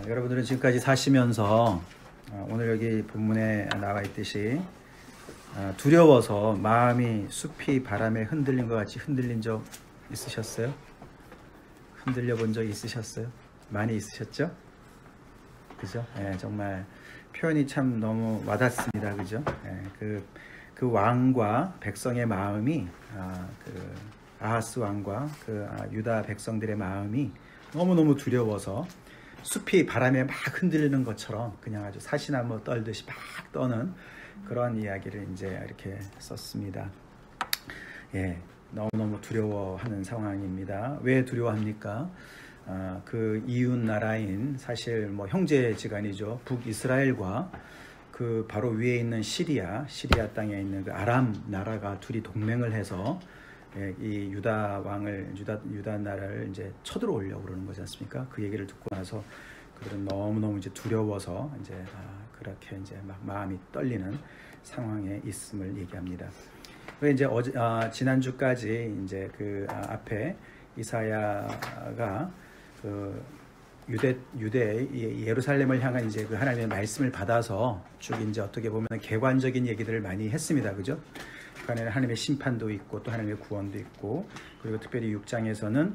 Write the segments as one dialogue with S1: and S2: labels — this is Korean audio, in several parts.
S1: 여러분들은 지금까지 사시면서 오늘 여기 본문에 나와 있듯이 두려워서 마음이 숲이 바람에 흔들린 것 같이 흔들린 적 있으셨어요? 흔들려 본 적 있으셨어요? 많이 있으셨죠? 그죠? 정말 표현이 참 너무 와닿습니다. 그죠? 그 왕과 백성의 마음이 그 아하스 왕과 그 유다 백성들의 마음이 너무너무 두려워서 숲이 바람에 막 흔들리는 것처럼 그냥 아주 사시나무 떨듯이 막 떠는 그런 이야기를 이제 이렇게 썼습니다. 너무너무 두려워하는 상황입니다. 왜 두려워합니까? 그 이웃 나라인 사실 뭐 형제지간이죠. 북이스라엘과 그 바로 위에 있는 시리아 땅에 있는 그 아람 나라가 둘이 동맹을 해서 이 유다 나라를 이제 쳐들어오려고 그러는 거지 않습니까? 그 얘기를 듣고 나서 그들은 너무너무 이제 두려워서 이제 그렇게 이제 막 마음이 떨리는 상황에 있음을 얘기합니다. 그리고 이제 지난주까지 이제 그 앞에 이사야가 그 유대 예루살렘을 향한 이제 그 하나님의 말씀을 받아서 쭉 이제 어떻게 보면 객관적인 얘기들을 많이 했습니다. 그죠? 그 안에는 하나님의 심판도 있고 또 하나님의 구원도 있고, 그리고 특별히 6장에서는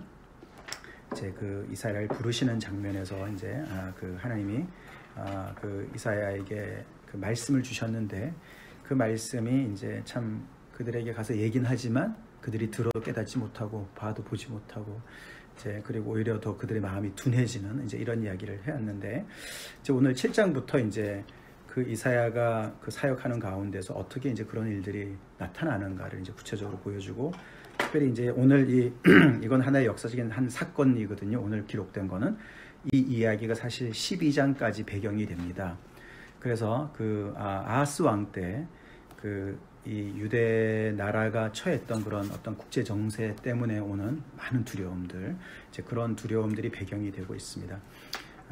S1: 이제 그 이사야를 부르시는 장면에서 이제 그 하나님이 그 이사야에게 그 말씀을 주셨는데 그 말씀이 이제 참 그들에게 가서 얘기는 하지만 그들이 들어도 깨닫지 못하고 봐도 보지 못하고 이제 그리고 오히려 더 그들의 마음이 둔해지는 이제 이런 이야기를 해왔는데, 이제 오늘 7장부터 이제 그 이사야가 그 사역하는 가운데서 어떻게 이제 그런 일들이 나타나는가를 이제 구체적으로 보여주고, 특별히 이제 오늘 이건 하나의 역사적인 한 사건이거든요. 오늘 기록된 거는 이 이야기가 사실 12장까지 배경이 됩니다. 그래서 그 아하스 왕 때 그 이 유대 나라가 처했던 그런 어떤 국제 정세 때문에 오는 많은 두려움들, 이제 그런 두려움들이 배경이 되고 있습니다.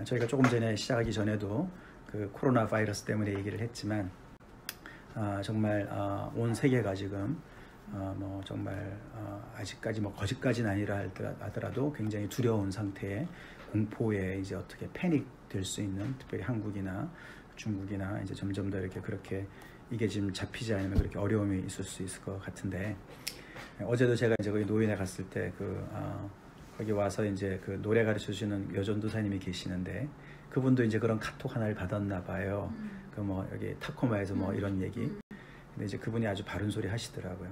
S1: 저희가 조금 전에 시작하기 전에도 그 코로나 바이러스 때문에 얘기를 했지만 정말 온 세계가 지금 뭐 정말 아직까지 뭐 거짓까지는 아니라 하더라도 굉장히 두려운 상태에 공포에 이제 어떻게 패닉 될 수 있는, 특별히 한국이나 중국이나 이제 점점 더 이렇게 그렇게 이게 지금 잡히지 않으면 그렇게 어려움이 있을 수 있을 것 같은데, 어제도 제가 이제 거기 노인에 갔을 때 거기 와서 이제 그 노래 가르쳐 주시는 여전도사님이 계시는데 그분도 이제 그런 카톡 하나를 받았나 봐요. 그 뭐 여기 타코마에서 뭐 이런 얘기. 근데 이제 그분이 아주 바른 소리 하시더라고요.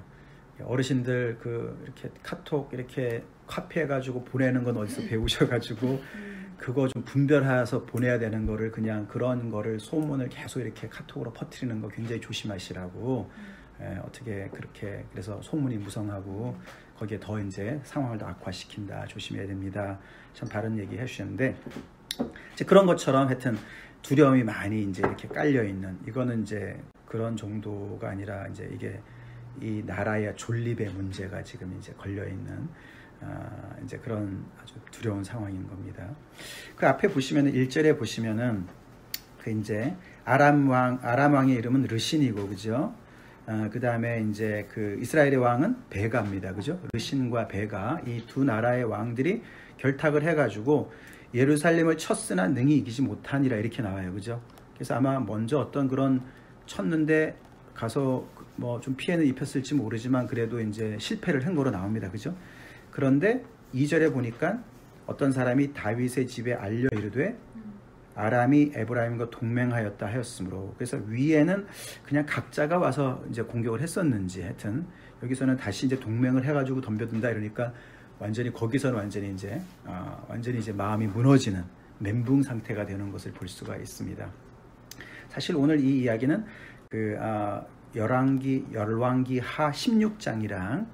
S1: 어르신들 그 이렇게 카톡 이렇게 카피해가지고 보내는 건 어디서 배우셔가지고 그거 좀 분별해서 보내야 되는 거를 그냥 그런 거를 소문을 계속 이렇게 카톡으로 퍼뜨리는 거 굉장히 조심하시라고. 어떻게 그렇게 그래서 소문이 무성하고 거기에 더 이제 상황을 더 악화시킨다, 조심해야 됩니다. 참 바른 얘기 해주셨는데, 이제 그런 것처럼 하여튼 두려움이 많이 이제 이렇게 깔려 있는, 이거는 이제 그런 정도가 아니라 이제 이게 이 나라의 존립의 문제가 지금 이제 걸려 있는 이제 그런 아주 두려운 상황인 겁니다. 그 앞에 보시면은 1절에 보시면은 그 이제 아람 왕의 이름은 르신이고, 그죠? 그 다음에 이제 그 이스라엘의 왕은 베가입니다. 그죠? 르신과 베가, 이 두 나라의 왕들이 결탁을 해가지고 예루살렘을 쳤으나 능히 이기지 못하니라 이렇게 나와요. 그죠? 그래서 아마 먼저 어떤 그런 쳤는데 가서 뭐 좀 피해는 입혔을지 모르지만 그래도 이제 실패를 한 거로 나옵니다. 그죠? 그런데 2절에 보니까 어떤 사람이 다윗의 집에 알려 이르되 아람이 에브라임과 동맹하였다 하였으므로, 그래서 위에는 그냥 각자가 와서 이제 공격을 했었는지 하여튼 여기서는 다시 이제 동맹을 해가지고 덤벼든다 이러니까 완전히 거기서는 완전히 이제 마음이 무너지는 멘붕 상태가 되는 것을 볼 수가 있습니다. 사실 오늘 이 이야기는 그 열왕기 하 16장이랑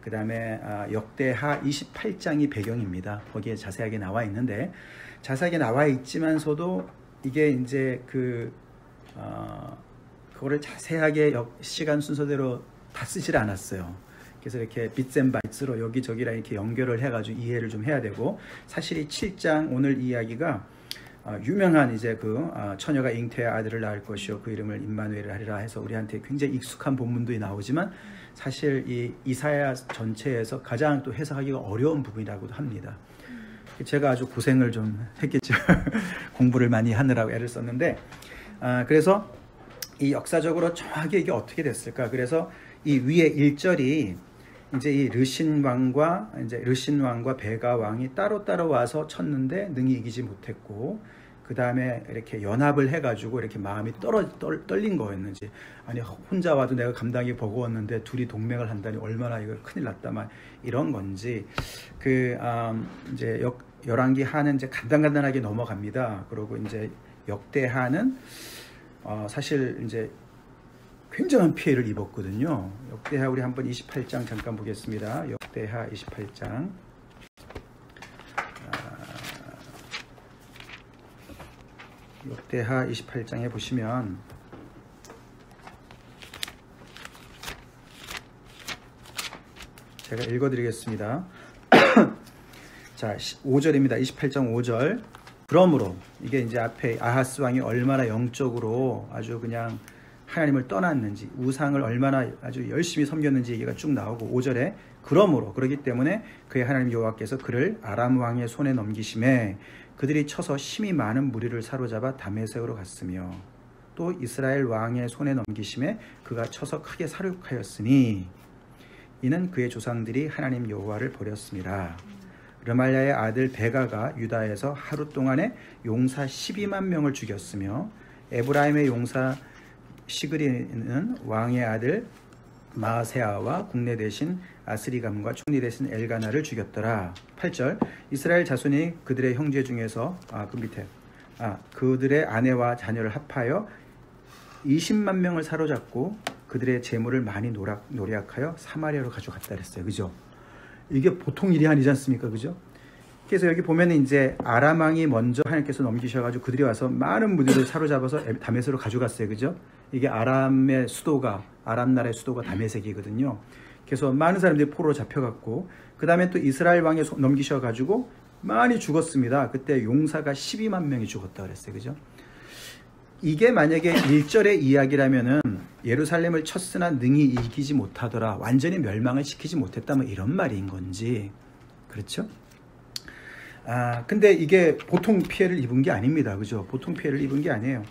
S1: 그 다음에 역대하 28장이 배경입니다. 거기에 자세하게 나와 있는데, 자세하게 나와 있지만서도 이게 이제 그거를 자세하게 시간 순서대로 다 쓰질 않았어요. 그래서 이렇게 빗앤바이트로 여기저기랑 이렇게 연결을 해가지고 이해를 좀 해야 되고, 사실 이 7장 오늘 이야기가 유명한 이제 그 처녀가 잉태의 아들을 낳을 것이요 그 이름을 임마누엘을 하리라 해서 우리한테 굉장히 익숙한 본문도 나오지만 사실 이 이사야 전체에서 가장 또 해석하기가 어려운 부분이라고도 합니다. 제가 아주 고생을 좀 했겠죠. 공부를 많이 하느라고 애를 썼는데, 그래서 이 역사적으로 정확히 이게 어떻게 됐을까? 그래서 이 위에 1절이 이제 이 르신 왕과 베가 왕이 따로 와서 쳤는데 능히 이기지 못했고, 그 다음에 이렇게 연합을 해가지고 이렇게 마음이 떨린 거였는지, 아니 혼자 와도 내가 감당이 버거웠는데 둘이 동맹을 한다니 얼마나 이거 큰일 났다만 이런 건지, 이제 열왕기 하는 이제 간단하게 넘어갑니다. 그리고 이제 역대하는 사실 이제 굉장한 피해를 입었거든요. 역대하 우리 한번 28장 잠깐 보겠습니다. 역대하 28장. 역대하 28장에 보시면 제가 읽어드리겠습니다. 자, 5절입니다. 28장 5절. 그러므로 이게 이제 앞에 아하스 왕이 얼마나 영적으로 아주 그냥 하나님을 떠났는지, 우상을 얼마나 아주 열심히 섬겼는지 얘기가 쭉 나오고, 5절에 그러므로, 그러기 때문에 그의 하나님 여호와께서 그를 아람 왕의 손에 넘기심에 그들이 쳐서 심히 많은 무리를 사로잡아 다메섹으로 갔으며, 또 이스라엘 왕의 손에 넘기심에 그가 쳐서 크게 사륙하였으니 이는 그의 조상들이 하나님 여호와를 버렸습니다. 르말랴의 아들 베가가 유다에서 하루 동안에 용사 12만 명을 죽였으며, 에브라임의 용사 시그리는 왕의 아들 마세아와 국내 대신 아스리감과 총리 대신 엘가나를 죽였더라. 8절. 이스라엘 자손이 그들의 형제 중에서 그들의 아내와 자녀를 합하여 20만 명을 사로잡고 그들의 재물을 많이 노략하여 사마리아로 가져갔다 그랬어요. 그죠? 이게 보통 일이 아니지 않습니까? 그죠? 그래서 여기 보면 이제 아람 왕이 먼저 하나님께서 넘기셔가지고 그들이 와서 많은 무리를 사로잡아서 다메섹으로 가져갔어요. 그죠? 이게 아람 나라의 수도가 다메섹이거든요. 그래서 많은 사람들이 포로로 잡혀갔고, 그 다음에 또 이스라엘 왕이 넘기셔가지고 많이 죽었습니다. 그때 용사가 12만 명이 죽었다 그랬어요. 그죠? 이게 만약에 1절의 이야기라면은 예루살렘을 쳤으나 능히 이기지 못하더라, 완전히 멸망을 시키지 못했다면 이런 말인 건지. 그렇죠? 근데 이게 보통 피해를 입은 게 아닙니다. 그죠? 보통 피해를 입은 게 아니에요.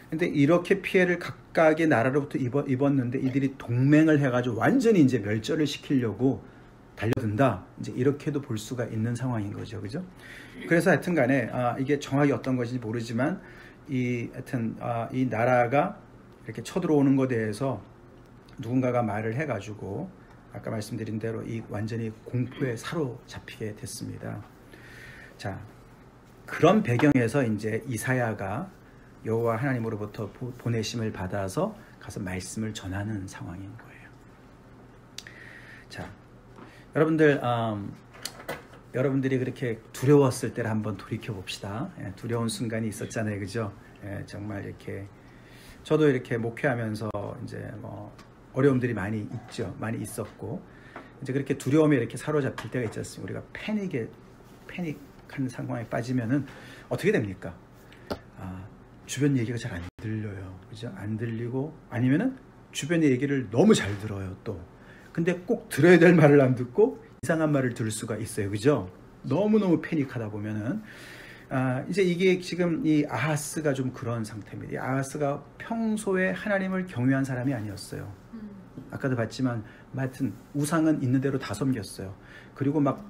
S1: 근데 이렇게 피해를 각각의 나라로부터 입었는데 이들이 동맹을 해가지고 완전히 이제 멸절을 시키려고 달려든다. 이제 이렇게도 볼 수가 있는 상황인 거죠. 그죠? 그래서 하여튼 간에, 이게 정확히 어떤 것인지 모르지만, 이 나라가 이렇게 쳐들어오는 것에 대해서 누군가가 말을 해가지고, 아까 말씀드린 대로 이 완전히 공포에 사로잡히게 됐습니다. 자, 그런 배경에서 이제 이사야가 여호와 하나님으로부터 보내심을 받아서 가서 말씀을 전하는 상황인 거예요. 자, 여러분들이 그렇게 두려웠을 때를 한번 돌이켜 봅시다. 두려운 순간이 있었잖아요, 그죠? 정말 이렇게 저도 이렇게 목회하면서 이제 어려움들이 많이 많이 있었고, 이제 그렇게 두려움에 이렇게 사로잡힐 때가 있지 않습니까? 우리가 패닉한 상황에 빠지면은 어떻게 됩니까? 주변 얘기가 잘 안 들려요. 그죠? 안 들리고, 아니면은 주변의 얘기를 너무 잘 들어요, 또. 근데 꼭 들어야 될 말을 안 듣고 이상한 말을 들을 수가 있어요. 그죠? 너무너무 패닉하다 보면은, 이제 이게 지금 이 아하스가 좀 그런 상태입니다. 이 아하스가 평소에 하나님을 경외한 사람이 아니었어요. 아까도 봤지만, 하여튼 우상은 있는 대로 다 섬겼어요. 그리고 막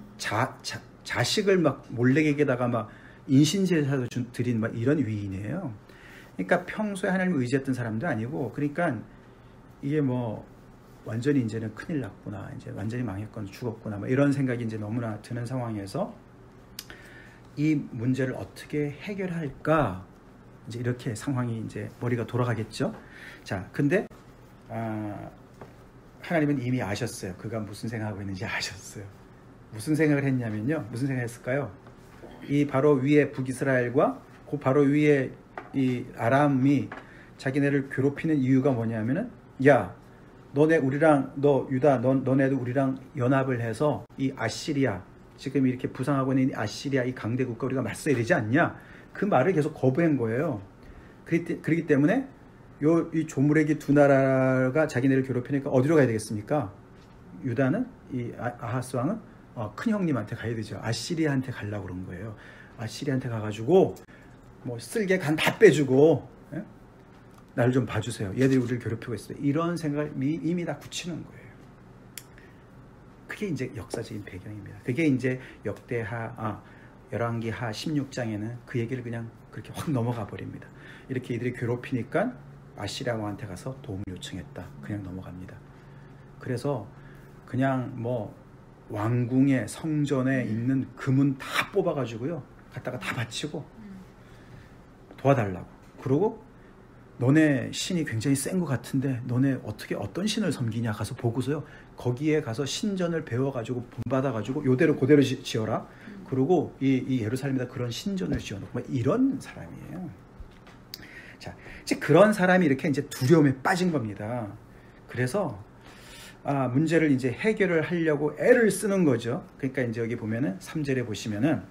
S1: 자식을 막 몰래에게다가 막 인신제사도 드린 막 이런 위인이에요. 그러니까 평소에 하나님을 의지했던 사람도 아니고, 그러니까 이게 완전히 이제는 큰일 났구나, 이제 완전히 망했거나 죽었구나, 이런 생각이 이제 너무나 드는 상황에서 이 문제를 어떻게 해결할까, 이제 이렇게 상황이 이제 머리가 돌아가겠죠. 자, 근데 하나님은 이미 아셨어요. 그가 무슨 생각하고 있는지 아셨어요. 무슨 생각을 했냐면요, 무슨 생각을 했을까요? 이 바로 위에 북이스라엘과 그 바로 위에 이 아람이 자기네를 괴롭히는 이유가 뭐냐면은, 야, 너 유다, 너네도 우리랑 연합을 해서 이 아시리아, 지금 이렇게 부상하고 있는 아시리아 이 강대 국가 우리가 맞서야 되지 않냐? 그 말을 계속 거부한 거예요. 그렇기 때문에 이 조무래기 두 나라가 자기네를 괴롭히니까 어디로 가야 되겠습니까? 유다는, 이 아하스 왕은 큰 형님한테 가야 되죠. 아시리아한테 가려고 그런 거예요. 아시리아한테 가가지고 뭐 쓸개 간 다 빼주고, 예? 나를 좀 봐주세요. 얘들이 우리를 괴롭히고 있어요. 이런 생각을 이미 다 굳히는 거예요. 그게 이제 역사적인 배경입니다. 그게 이제 열왕기하 16장에는 그 얘기를 그냥 그렇게 확 넘어가 버립니다. 이렇게 이들이 괴롭히니까 아시리아 왕한테 가서 도움을 요청했다. 그냥 넘어갑니다. 그래서 그냥 뭐 왕궁의 성전에 있는 금은 다 뽑아가지고요, 갖다가 다 바치고 도와달라고. 그러고 너네 신이 굉장히 센 것 같은데 너네 어떤 신을 섬기냐 가서 보고서요, 거기에 가서 신전을 배워가지고 본받아가지고 요대로 그대로 지어라. 그리고 이 예루살렘에다 그런 신전을 지어놓고 이런 사람이에요. 자, 이제 그런 사람이 이렇게 이제 두려움에 빠진 겁니다. 그래서 문제를 이제 해결을 하려고 애를 쓰는 거죠. 그러니까 이제 여기 보면은 3절에 보시면은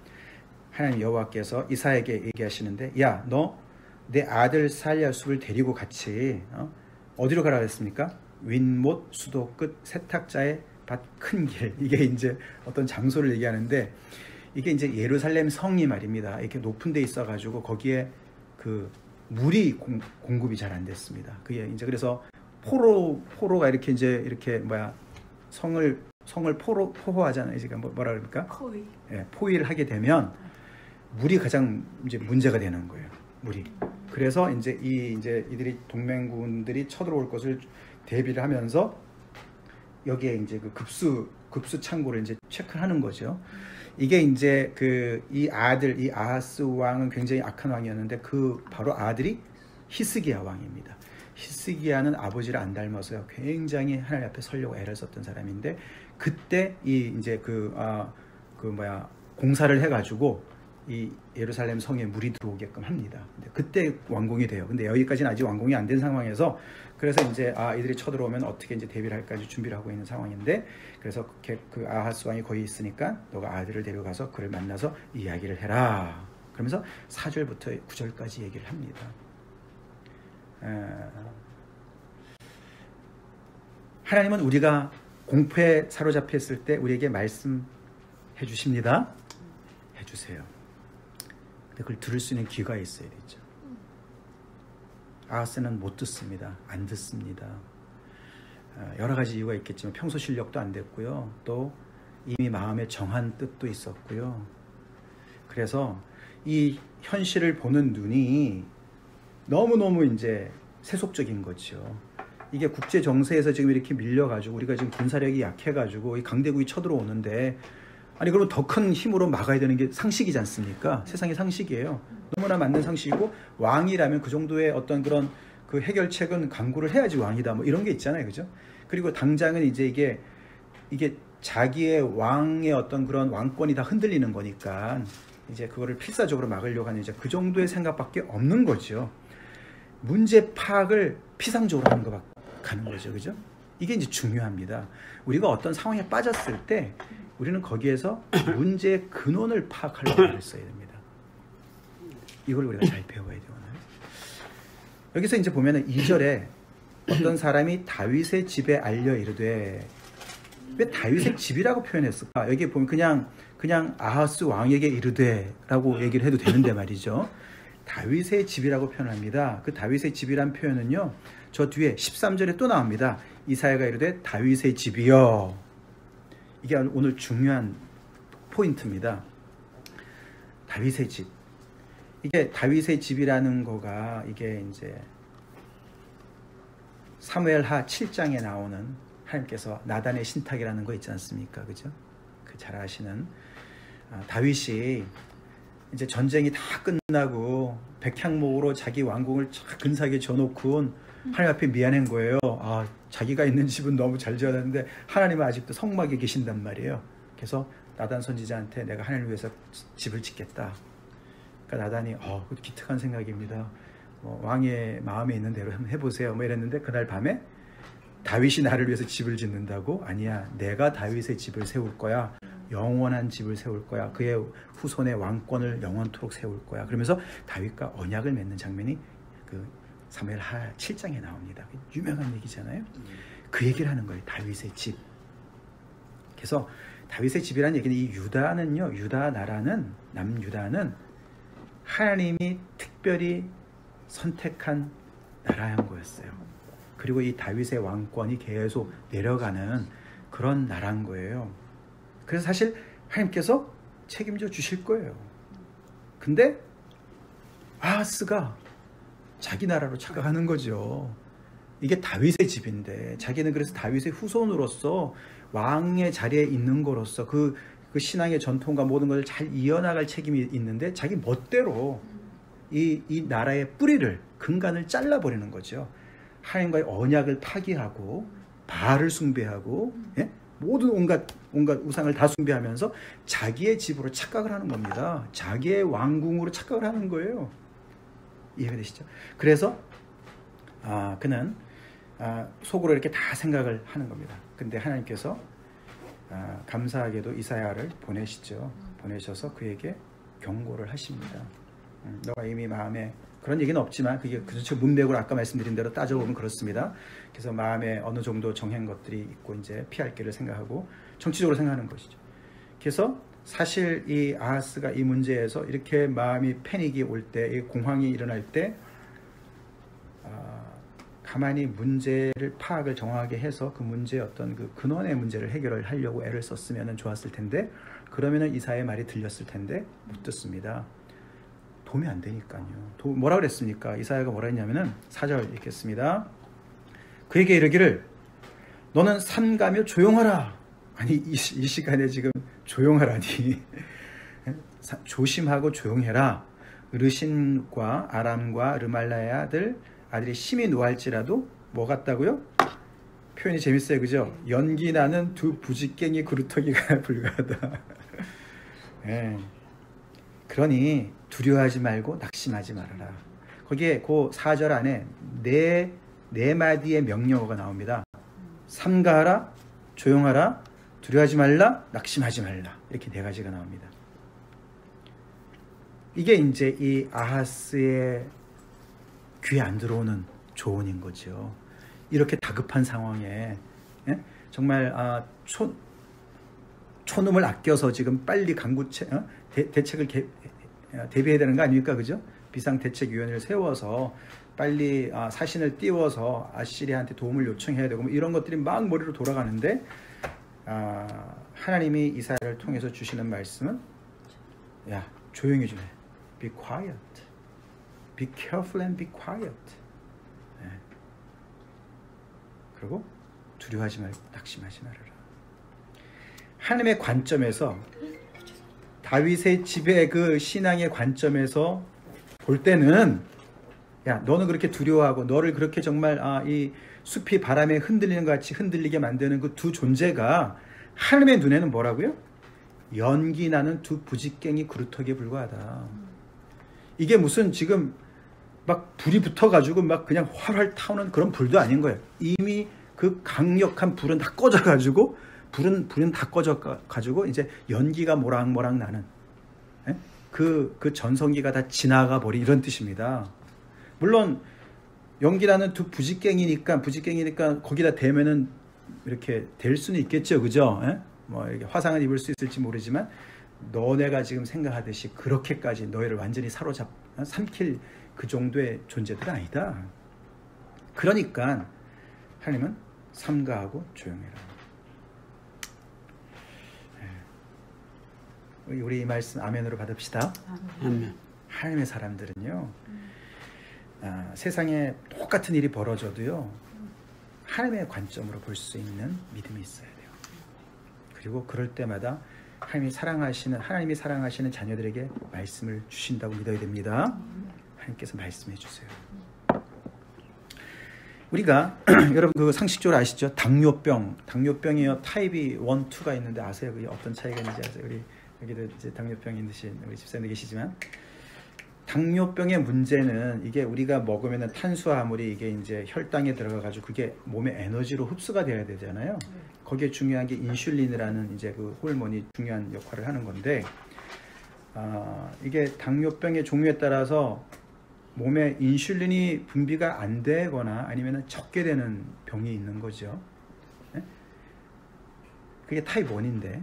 S1: 하나님 여호와께서 이사야에게 얘기하시는데, 야, 너 내 아들 살야숲을 데리고 같이 어디로 가라 그랬습니까? 윈못 수도 끝 세탁자의 밭 큰 길. 이게 이제 어떤 장소를 얘기하는데, 이게 이제 예루살렘 성이 말입니다. 이렇게 높은 데 있어가지고 거기에 그 물이 공급이 잘 안 됐습니다. 그게 이제 그래서 포로가 이렇게 성을 포호하잖아요. 지금 뭐라 그럽니까? 포위. 예, 포위를 하게 되면 물이 가장 이제 문제가 되는 거예요. 물이. 그래서 이제 이들이 동맹군들이 쳐들어올 것을 대비를 하면서 여기에 이제 그 급수 창고를 이제 체크하는 거죠. 이게 이제 이 아하스 왕은 굉장히 악한 왕이었는데 그 바로 아들이 히스기야 왕입니다. 히스기야는 아버지를 안 닮아서요, 굉장히 하나님 앞에 서려고 애를 썼던 사람인데, 그때 공사를 해가지고 이 예루살렘 성에 물이 들어오게끔 합니다. 근데 그때 완공이 돼요. 근데 여기까지는 아직 완공이 안 된 상황에서, 그래서 이제 이들이 쳐들어오면 어떻게 이제 대비를 할까지 준비를 하고 있는 상황인데, 그래서 그 아하스 왕이 거기 있으니까 너가 아들을 데려가서 그를 만나서 이야기를 해라. 그러면서 4절부터 9절까지 얘기를 합니다. 하나님은 우리가 공포에 사로잡혔을 때 우리에게 말씀해 주십니다. 해주세요. 근데 그걸 들을 수 있는 귀가 있어야 되죠. 아하스는 못 듣습니다. 안 듣습니다. 여러 가지 이유가 있겠지만 평소 실력도 안 됐고요. 또 이미 마음에 정한 뜻도 있었고요. 그래서 이 현실을 보는 눈이 너무너무 이제 세속적인 거죠. 이게 국제 정세에서 지금 이렇게 밀려가지고 우리가 지금 군사력이 약해가지고 이 강대국이 쳐들어오는데, 아니 그럼 더 큰 힘으로 막아야 되는 게 상식이지 않습니까? 세상의 상식이에요. 너무나 맞는 상식이고, 왕이라면 그 정도의 어떤 그런 그 해결책은 강구를 해야지 왕이다, 뭐 이런 게 있잖아요, 그죠? 그리고 당장은 이제 이게 자기의 왕의 어떤 그런 왕권이 다 흔들리는 거니까 이제 그거를 필사적으로 막으려고 하는 이제 그 정도의 생각밖에 없는 거죠. 문제 파악을 피상적으로 하는 거 가는 거죠, 그죠? 이게 이제 중요합니다. 우리가 어떤 상황에 빠졌을 때 우리는 거기에서 문제의 근원을 파악하려고 했어야 됩니다. 이걸 우리가 잘 배워야 돼요, 오늘. 여기서 이제 보면은 2절에 어떤 사람이 다윗의 집에 알려 이르되, 왜 다윗의 집이라고 표현했을까? 여기 보면 그냥 아하스 왕에게 이르되라고 얘기를 해도 되는데 말이죠. 다윗의 집이라고 표현합니다. 그 다윗의 집이란 표현은요, 저 뒤에 13절에 또 나옵니다. 이사야가 이르되 다윗의 집이여. 이게 오늘 중요한 포인트입니다. 다윗의 집. 이게 다윗의 집이라는 거가 이게 이제 사무엘하 7장에 나오는 하나님께서 나단의 신탁이라는 거 있지 않습니까? 그죠? 그 잘 아시는 다윗이 이제 전쟁이 다 끝나고 백향목으로 자기 왕궁을 근사하게 지어놓고 하나님 앞에 미안한 거예요. 자기가 있는 집은 너무 잘 지어놨는데 하나님은 아직도 성막에 계신단 말이에요. 그래서 나단 선지자한테 내가 하나님을 위해서 집을 짓겠다. 그러니까 나단이 기특한 생각입니다. 왕의 마음에 있는 대로 한번 해보세요. 뭐 이랬는데 그날 밤에 다윗이 나를 위해서 집을 짓는다고? 아니야. 내가 다윗의 집을 세울 거야. 영원한 집을 세울 거야. 그의 후손의 왕권을 영원토록 세울 거야. 그러면서 다윗과 언약을 맺는 장면이 그 사무엘하 7장에 나옵니다. 유명한 얘기잖아요. 그 얘기를 하는 거예요. 다윗의 집. 그래서 다윗의 집이라는 얘기는 이 유다는요, 유다 나라는, 남유다는 하나님이 특별히 선택한 나라인 거였어요. 그리고 이 다윗의 왕권이 계속 내려가는 그런 나라인 거예요. 그래서 사실 하나님께서 책임져 주실 거예요. 근데 아하스가 자기 나라로 착각하는 거죠. 이게 다윗의 집인데, 자기는 그래서 다윗의 후손으로서 왕의 자리에 있는 거로서 그 신앙의 전통과 모든 것을 잘 이어나갈 책임이 있는데, 자기 멋대로 이 나라의 뿌리를, 근간을 잘라버리는 거죠. 하나님과의 언약을 파기하고 바알을 숭배하고, 예? 모든 온갖 우상을 다 숭배하면서 자기의 집으로 착각을 하는 겁니다. 자기의 왕궁으로 착각을 하는 거예요. 이해가 되시죠? 그래서 그는 속으로 이렇게 다 생각을 하는 겁니다. 근데 하나님께서 감사하게도 이사야를 보내시죠. 보내셔서 그에게 경고를 하십니다. 너가 이미 마음에, 그런 얘기는 없지만 그게 그렇죠. 문맥으로 아까 말씀드린 대로 따져보면 그렇습니다. 그래서 마음에 어느 정도 정한 것들이 있고 이제 피할 길을 생각하고 정치적으로 생각하는 것이죠. 그래서 사실 이 아하스가 이 문제에서 이렇게 마음이 패닉이 올 때, 이 공황이 일어날 때 가만히 문제를 파악을 정확하게 해서 그 문제의 어떤 그 근원의 문제를 해결을 하려고 애를 썼으면 좋았을 텐데, 그러면은 이사야의 말이 들렸을 텐데 못 듣습니다. 도움이 안 되니까요. 뭐라 그랬습니까? 이사야가 뭐라 했냐면은 4절 읽겠습니다. 그에게 이르기를 너는 삼가며 조용하라. 아니 이 시간에 지금 조용하라니. 조심하고 조용해라. 르신과 아람과 르말라의 아들이 심히 노할지라도 뭐 같다고요? 표현이 재밌어요, 그죠? 연기 나는 두 부직갱이 그루터기가 불과하다. 네. 그러니 두려워하지 말고 낙심하지 말아라. 거기에 그 4절 안에 네 마디의 명령어가 나옵니다. 삼가하라, 조용하라, 두려워하지 말라, 낙심하지 말라. 이렇게 네 가지가 나옵니다. 이게 이제 이 아하스의 귀에 안 들어오는 조언인 거죠. 이렇게 다급한 상황에, 예? 정말 촌놈을 아껴서 지금 빨리 대책을 대비해야 되는 거 아닙니까? 그죠? 비상대책위원회를 세워서 빨리 사신을 띄워서 아시리아한테 도움을 요청해야 되고, 뭐 이런 것들이 막 머리로 돌아가는데, 하나님이 이사야를 통해서 주시는 말씀은, 야, 조용히 좀 해. Be quiet. Be careful and be quiet. 네. 그리고 두려워하지 말고 낙심하지 말아라. 하나님의 관점에서, 다윗의 집의 그 신앙의 관점에서 볼 때는, 야, 너는 그렇게 두려워하고 너를 그렇게 정말 이 숲이 바람에 흔들리는 것 같이 흔들리게 만드는 그 두 존재가 하나님의 눈에는 뭐라고요? 연기 나는 두 부직갱이 그루터기에 불과하다. 이게 무슨 지금 막 불이 붙어가지고 막 그냥 활활 타오는 그런 불도 아닌 거예요. 이미 그 강력한 불은 다 꺼져가지고, 불은 다 꺼져가지고 이제 연기가 모락모락 나는, 예? 그 전성기가 다 지나가 버린 이런 뜻입니다. 물론 연기 나는 두 부직갱이니까 거기다 대면은 이렇게 될 수는 있겠죠, 그죠? 예? 뭐 이렇게 화상을 입을 수 있을지 모르지만, 너네가 지금 생각하듯이 그렇게까지 너희를 완전히 삼킬 그 정도의 존재들은 아니다. 그러니까 하나님은 삼가하고 조용해라. 우리 이 말씀 아멘으로 받읍시다.
S2: 아멘.
S1: 하나님의 사람들은요, 세상에 똑같은 일이 벌어져도요, 하나님의 관점으로 볼 수 있는 믿음이 있어야 돼요. 그리고 그럴 때마다 하나님이 사랑하시는 자녀들에게 말씀을 주신다고 믿어야 됩니다. 하나님께서 말씀해 주세요. 우리가 여러분 그 상식적으로 아시죠? 당뇨병이요, 타입이 1, 2가 있는데 아세요? 그게 어떤 차이가 있는지 아세요? 우리 여기도 이제 당뇨병이 있으신 우리 집사님들 계시지만, 당뇨병의 문제는 이게 우리가 먹으면 탄수화물이 이게 이제 혈당에 들어가가지고 그게 몸의 에너지로 흡수가 돼야 되잖아요. 거기에 중요한 게 인슐린이라는 이제 그 호르몬이 중요한 역할을 하는 건데, 이게 당뇨병의 종류에 따라서 몸에 인슐린이 분비가 안 되거나 아니면 적게 되는 병이 있는 거죠. 그게 타입 1인데,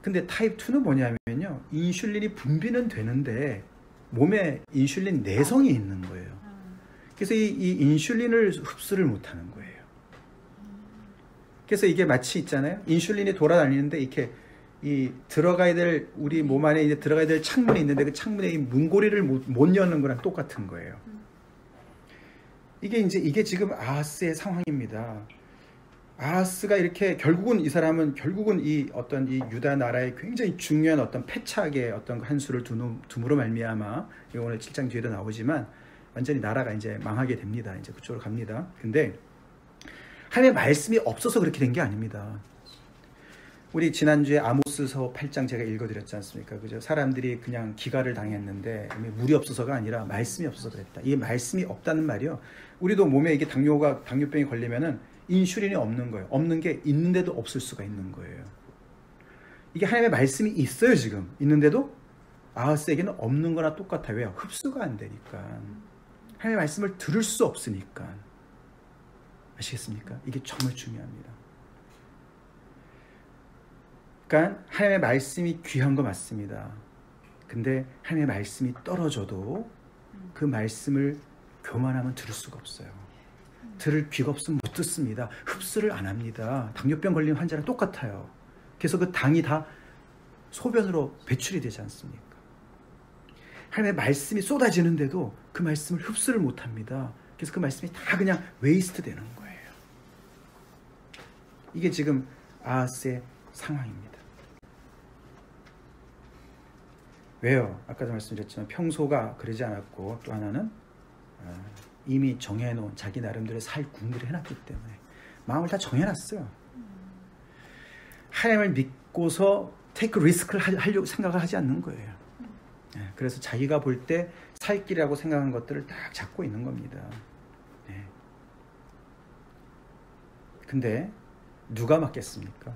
S1: 근데 타입 2는 뭐냐면요, 인슐린이 분비는 되는데 몸에 인슐린 내성이 있는 거예요. 그래서 이 인슐린을 흡수를 못하는 거예요. 그래서 이게 마치 있잖아요, 인슐린이 돌아다니는데 이렇게 이 들어가야 될, 우리 몸 안에 이제 들어가야 될 창문이 있는데 그 창문에 이 문고리를 못 여는 거랑 똑같은 거예요. 이게 지금 아하스의 상황입니다. 아하스가 이렇게 결국은 이 사람은 결국은 이 어떤 이 유다 나라의 굉장히 중요한 어떤 패착의 어떤 한 수를 둠으로 말미암아, 오늘 7장 뒤에도 나오지만 완전히 나라가 이제 망하게 됩니다. 이제 그쪽으로 갑니다. 근데 하나님의 말씀이 없어서 그렇게 된 게 아닙니다. 우리 지난주에 아모스서 8장 제가 읽어드렸지 않습니까? 그죠? 사람들이 그냥 기가를 당했는데 물이 없어서가 아니라 말씀이 없어서 그랬다. 이 말씀이 없다는 말이요, 우리도 몸에 이게 당뇨병이 걸리면은 인슐린이 없는 거예요. 없는 게 있는데도 없을 수가 있는 거예요. 이게 하나님의 말씀이 있어요. 지금 있는데도 아하스에게는 없는 거나 똑같아요. 왜요? 흡수가 안 되니까. 하나님의 말씀을 들을 수 없으니까. 아시겠습니까? 이게 정말 중요합니다. 그러니까 하나님의 말씀이 귀한 거 맞습니다. 근데 하나님의 말씀이 떨어져도 그 말씀을 교만하면 들을 수가 없어요. 들을 귀가 없으면 못 듣습니다. 흡수를 안 합니다. 당뇨병 걸린 환자랑 똑같아요. 그래서 그 당이 다 소변으로 배출이 되지 않습니까? 하나님의 말씀이 쏟아지는데도 그 말씀을 흡수를 못 합니다. 그래서 그 말씀이 다 그냥 웨이스트 되는 거예요. 이게 지금 아하스의 상황입니다. 왜요? 아까도 말씀드렸지만 평소가 그러지 않았고, 또 하나는 이미 정해놓은 자기 나름대로의 살 군대를 해놨기 때문에 마음을 다 정해놨어요. 하나님을 믿고서 테이크 리스크를 하려고 생각을 하지 않는 거예요. 그래서 자기가 볼 때 살 길이라고 생각한 것들을 딱 잡고 있는 겁니다. 근데 누가 맞겠습니까?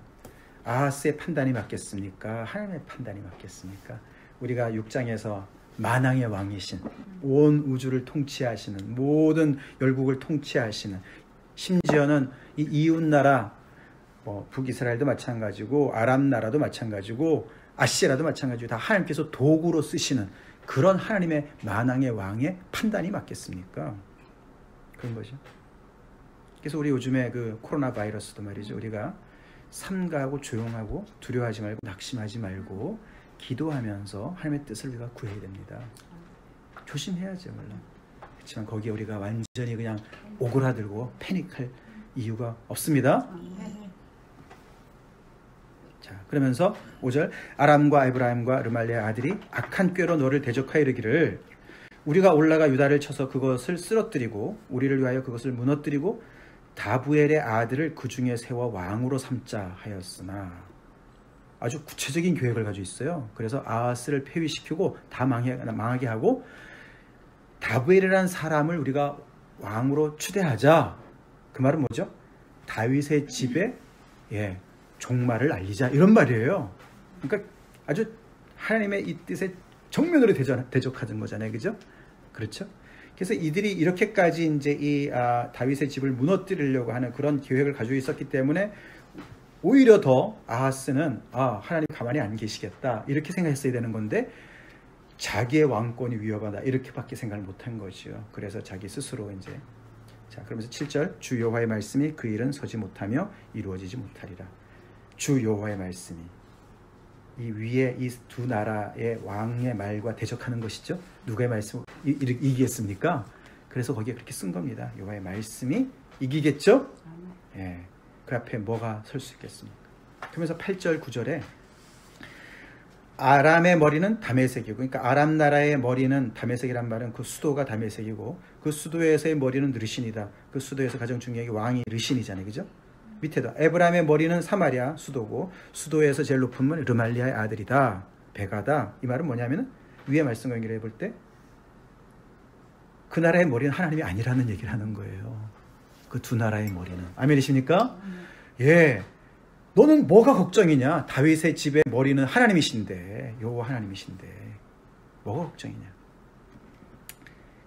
S1: 아하스의 판단이 맞겠습니까? 하나님의 판단이 맞겠습니까? 우리가 6장에서 만왕의 왕이신, 온 우주를 통치하시는, 모든 열국을 통치하시는, 심지어는 이 이웃나라, 북이스라엘도 마찬가지고 아람 나라도 마찬가지고 아시라도 마찬가지고 다 하나님께서 도구로 쓰시는 그런 하나님의 만왕의 왕의 판단이 맞겠습니까? 그런 거죠. 그래서 우리 요즘에 그 코로나 바이러스도 말이죠, 우리가 삼가하고 조용하고 두려워하지 말고 낙심하지 말고 기도하면서 하나님의 뜻을 우리가 구해야 됩니다. 조심해야죠, 물론. 그렇지만 거기에 우리가 완전히 그냥 오그라들고 패닉할 이유가 없습니다. 자, 그러면서 5절, 아람과 에브라임과 르말리아의 아들이 악한 꾀로 너를 대적하여 이르기를, 우리가 올라가 유다를 쳐서 그것을 쓰러뜨리고 우리를 위하여 그것을 무너뜨리고 다부엘의 아들을 그 중에 세워 왕으로 삼자 하였으나, 아주 구체적인 계획을 가지고 있어요. 그래서 아하스를 폐위시키고 다 망하게 하고 다부엘이라는 사람을 우리가 왕으로 추대하자. 그 말은 뭐죠? 다윗의 집에 종말을 알리자, 이런 말이에요. 그러니까 아주 하나님의 이 뜻에 정면으로 대적하는 거잖아요, 그죠? 그렇죠? 그래서 이들이 이렇게까지 이제 이 다윗의 집을 무너뜨리려고 하는 그런 계획을 가지고 있었기 때문에 오히려 더 아하스는 하나님 가만히 안 계시겠다, 이렇게 생각했어야 되는 건데 자기의 왕권이 위협하다, 이렇게밖에 생각을 못한 거죠. 그래서 자기 스스로 이제, 자, 그러면서 7절, 주 여호와의 말씀이 그 일은 서지 못하며 이루어지지 못하리라. 주 여호와의 말씀이 이 위에 이 두 나라의 왕의 말과 대적하는 것이죠. 누구의 말씀 이기겠습니까? 그래서 거기에 그렇게 쓴 겁니다. 여호와의 말씀이 이기겠죠? 그 앞에 뭐가 설 수 있겠습니까? 그러면서 8절 9절에 아람의 머리는 다메섹이고, 그러니까 아람 나라의 머리는 다메섹이란 말은 그 수도가 다메섹이고 그 수도에서의 머리는 르신이다. 그 수도에서 가장 중요한 게 왕이 르신이잖아요, 그죠? 밑에도 에브라임의 머리는 사마리아 수도고 수도에서 제일 높은 건 르말리아의 아들이다, 베가다. 이 말은 뭐냐면 위에 말씀과 연결해 볼 때 그 나라의 머리는 하나님이 아니라는 얘기를 하는 거예요. 그 두 나라의 머리는. 아멘이십니까? 너는 뭐가 걱정이냐? 다윗의 집의 머리는 하나님이신데, 여호와 하나님이신데 뭐가 걱정이냐?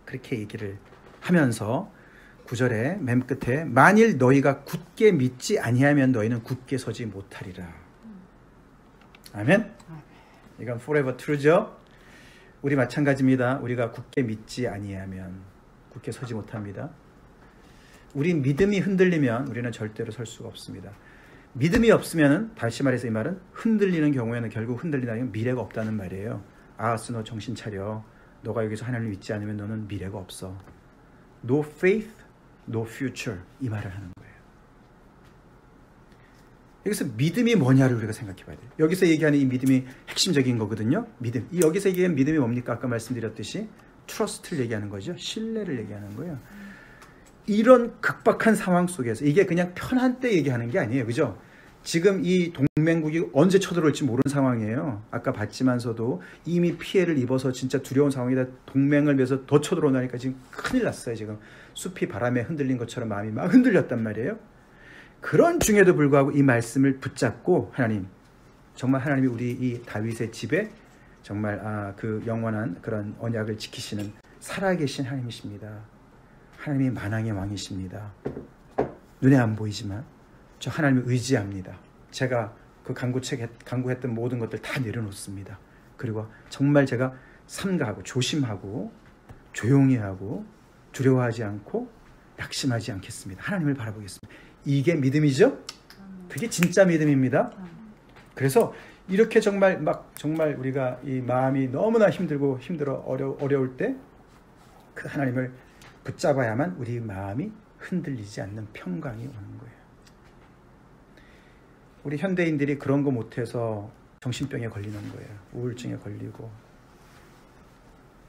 S1: 그렇게 얘기를 하면서 9절에 맨 끝에 만일 너희가 굳게 믿지 아니하면 너희는 굳게 서지 못하리라. 아멘. 이건 forever true죠. 우리 마찬가지입니다. 우리가 굳게 믿지 아니하면 굳게 서지 못합니다. 우리 믿음이 흔들리면 우리는 절대로 설 수가 없습니다. 믿음이 없으면 다시 말해서 이 말은 흔들리는 경우에는 결국 흔들리다는 건 미래가 없다는 말이에요. 아하스 너 정신 차려. 너가 여기서 하나님을 믿지 않으면 너는 미래가 없어. No faith, no future. 이 말을 하는 거예요. 여기서 믿음이 뭐냐를 우리가 생각해 봐야 돼요. 여기서 얘기하는 이 믿음이 핵심적인 거거든요. 믿음. 이 여기서 얘기하는 믿음이 뭡니까? 아까 말씀드렸듯이 trust를 얘기하는 거죠. 신뢰를 얘기하는 거예요. 이런 극박한 상황 속에서 이게 그냥 편한 때 얘기하는 게 아니에요. 그죠? 지금 이 동맹국이 언제 쳐들어올지 모르는 상황이에요. 아까 봤지만서도 이미 피해를 입어서 진짜 두려운 상황이다. 동맹을 위해서 더 쳐들어오니까 지금 큰일 났어요. 지금 숲이 바람에 흔들린 것처럼 마음이 막 흔들렸단 말이에요. 그런 중에도 불구하고 이 말씀을 붙잡고 하나님, 정말 하나님이 우리 이 다윗의 집에 정말 그 영원한 그런 언약을 지키시는 살아계신 하나님이십니다. 하나님이 만왕의 왕이십니다. 눈에 안 보이지만 저 하나님을 의지합니다. 제가 그 간구했던 모든 것들 다 내려놓습니다. 그리고 정말 제가 삼가하고 조심하고 조용히 하고 두려워하지 않고 낙심하지 않겠습니다. 하나님을 바라보겠습니다. 이게 믿음이죠? 그게 진짜 믿음입니다. 그래서 이렇게 정말 우리가 이 마음이 너무나 힘들고 어려울 때 그 하나님을 붙잡아야만 우리 마음이 흔들리지 않는 평강이 오는 거예요. 우리 현대인들이 그런 거 못해서 정신병에 걸리는 거예요. 우울증에 걸리고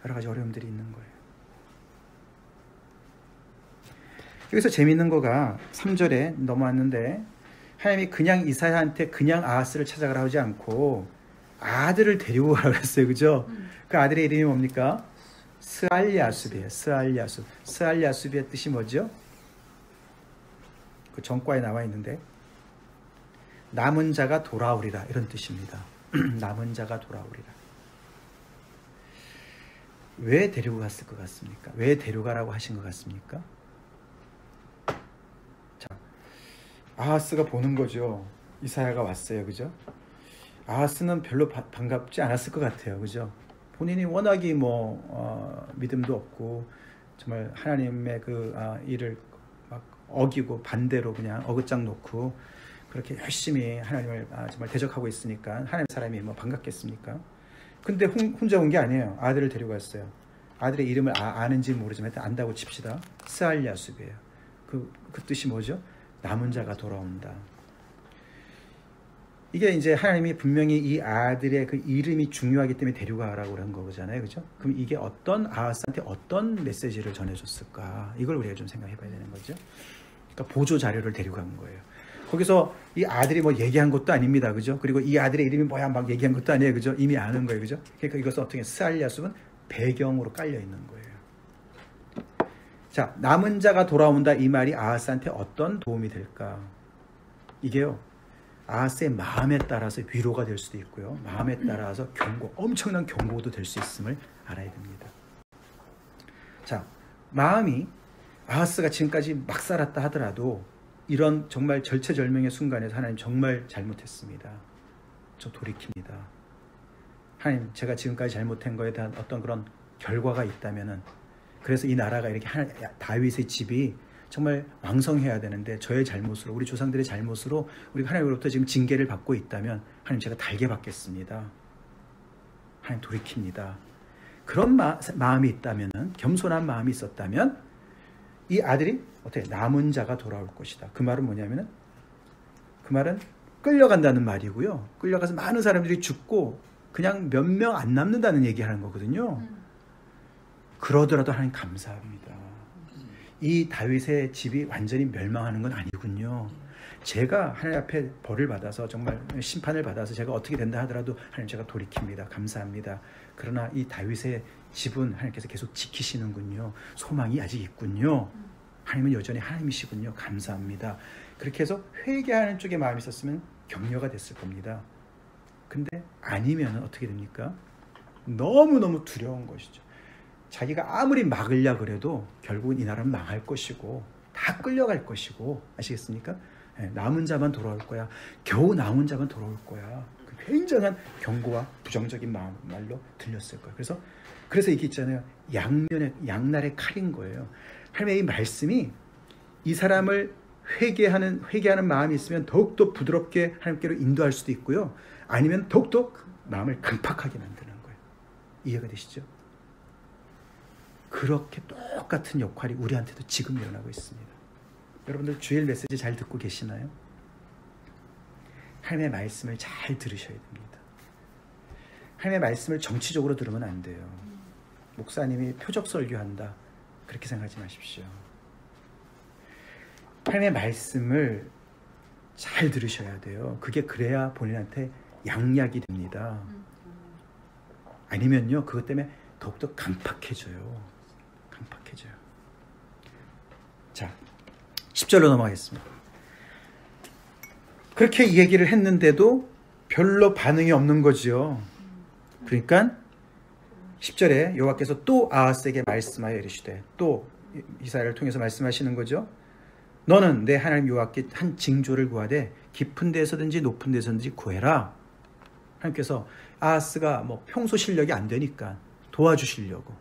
S1: 여러 가지 어려움들이 있는 거예요. 여기서 재미있는 거가 3절에 넘어왔는데 하나님이 그냥 이사야한테 그냥 아하스를 찾아가라 하지 않고 아들을 데리고 가라고 했어요. 그죠? 그 아들의 이름이 뭡니까? 스알야숲이에요. 스알야숲. 스알야숲의 뜻이 뭐죠? 그 전과에 나와 있는데 남은 자가 돌아오리라 이런 뜻입니다. 남은 자가 돌아오리라. 왜 데리고 갔을 것 같습니까? 왜 데려가라고 하신 것 같습니까? 자, 아하스가 보는 거죠. 이사야가 왔어요. 그죠? 아하스는 별로 반갑지 않았을 것 같아요. 그죠? 본인이 워낙에 믿음도 없고 정말 하나님의 그 일을 막 어기고 반대로 그냥 어긋장 놓고 그렇게 열심히 하나님을 정말 대적하고 있으니까 하나님 사람이 반갑겠습니까? 근데 혼자 온 게 아니에요. 아들을 데려갔어요. 아들의 이름을 아는지 모르지만 일단 안다고 칩시다. 스알야숲이에요. 그 뜻이 뭐죠? 남은 자가 돌아온다. 이게 이제 하나님이 분명히 이 아들의 그 이름이 중요하기 때문에 데려가라고 그런 거잖아요. 그죠? 그럼 이게 아하스한테 어떤 메시지를 전해줬을까? 이걸 우리가 좀 생각해 봐야 되는 거죠. 그러니까 보조 자료를 데려간 거예요. 거기서 이 아들이 얘기한 것도 아닙니다. 그죠? 그리고 이 아들의 이름이 뭐야 막 얘기한 것도 아니에요. 그죠? 이미 아는 거예요. 그죠? 그러니까 이것은 어떻게 스알야숲은 배경으로 깔려 있는 거예요. 자, 남은 자가 돌아온다 이 말이 아하스한테 어떤 도움이 될까? 이게요. 아하스의 마음에 따라서 위로가 될 수도 있고요. 마음에 따라서 엄청난 경고도 될 수 있음을 알아야 됩니다. 자, 마음이 아하스가 지금까지 막 살았다 하더라도 이런 정말 절체절명의 순간에서 하나님 정말 잘못했습니다. 저 돌이킵니다. 하나님 제가 지금까지 잘못한 거에 대한 어떤 그런 결과가 있다면은 그래서 이 나라가 이렇게 다윗의 집이 정말 왕성해야 되는데 저의 잘못으로 우리 조상들의 잘못으로 우리가 하나님으로부터 지금 징계를 받고 있다면 하나님 제가 달게 받겠습니다. 하나님 돌이킵니다. 그런 마음이 있다면은 겸손한 마음이 있었다면 이 아들이 어떻게 남은 자가 돌아올 것이다. 그 말은 뭐냐면은 그 말은 끌려간다는 말이고요. 끌려가서 많은 사람들이 죽고 그냥 몇 명 안 남는다는 얘기하는 거거든요. 그러더라도 하나님 감사합니다. 이 다윗의 집이 완전히 멸망하는 건 아니군요. 제가 하나님 앞에 벌을 받아서 정말 심판을 받아서 제가 어떻게 된다 하더라도 하나님 제가 돌이킵니다. 감사합니다. 그러나 이 다윗의 집은 하나님께서 계속 지키시는군요. 소망이 아직 있군요. 하나님은 여전히 하나님이시군요. 감사합니다. 그렇게 해서 회개하는 쪽에 마음이 있었으면 격려가 됐을 겁니다. 근데 아니면 어떻게 됩니까? 너무너무 두려운 것이죠. 자기가 아무리 막으려 그래도 결국은 이 나라는 망할 것이고 다 끌려갈 것이고, 아시겠습니까? 남은 자만 돌아올 거야. 겨우 남은 자만 돌아올 거야. 굉장한 경고와 부정적인 말로 들렸을 거예요. 그래서 이게 있잖아요. 양날의 칼인 거예요. 하나님의 이 말씀이 이 사람을 회개하는 마음이 있으면 더욱더 부드럽게 하나님께로 인도할 수도 있고요. 아니면 더욱더 마음을 강팍하게 만드는 거예요. 이해가 되시죠? 그렇게 똑같은 역할이 우리한테도 지금 일어나고 있습니다. 여러분들 주일 메시지 잘 듣고 계시나요? 하나님의 말씀을 잘 들으셔야 됩니다. 하나님의 말씀을 정치적으로 들으면 안 돼요. 목사님이 표적 설교한다, 그렇게 생각하지 마십시오. 하나님의 말씀을 잘 들으셔야 돼요. 그래야 본인한테 양약이 됩니다. 아니면요, 그것 때문에 더욱더 강팍해져요. 자, 10절로 넘어가겠습니다. 그렇게 이 얘기를 했는데도 별로 반응이 없는 거죠. 그러니까 10절에 여호와께서 또 아하스에게 말씀하여 이르시되, 또 이사야를 통해서 말씀하시는 거죠. 너는 내 하나님 여호와께 한 징조를 구하되 깊은 데서든지 높은 데서든지 구해라. 하나님께서 아하스가 평소 실력이 안 되니까 도와주시려고,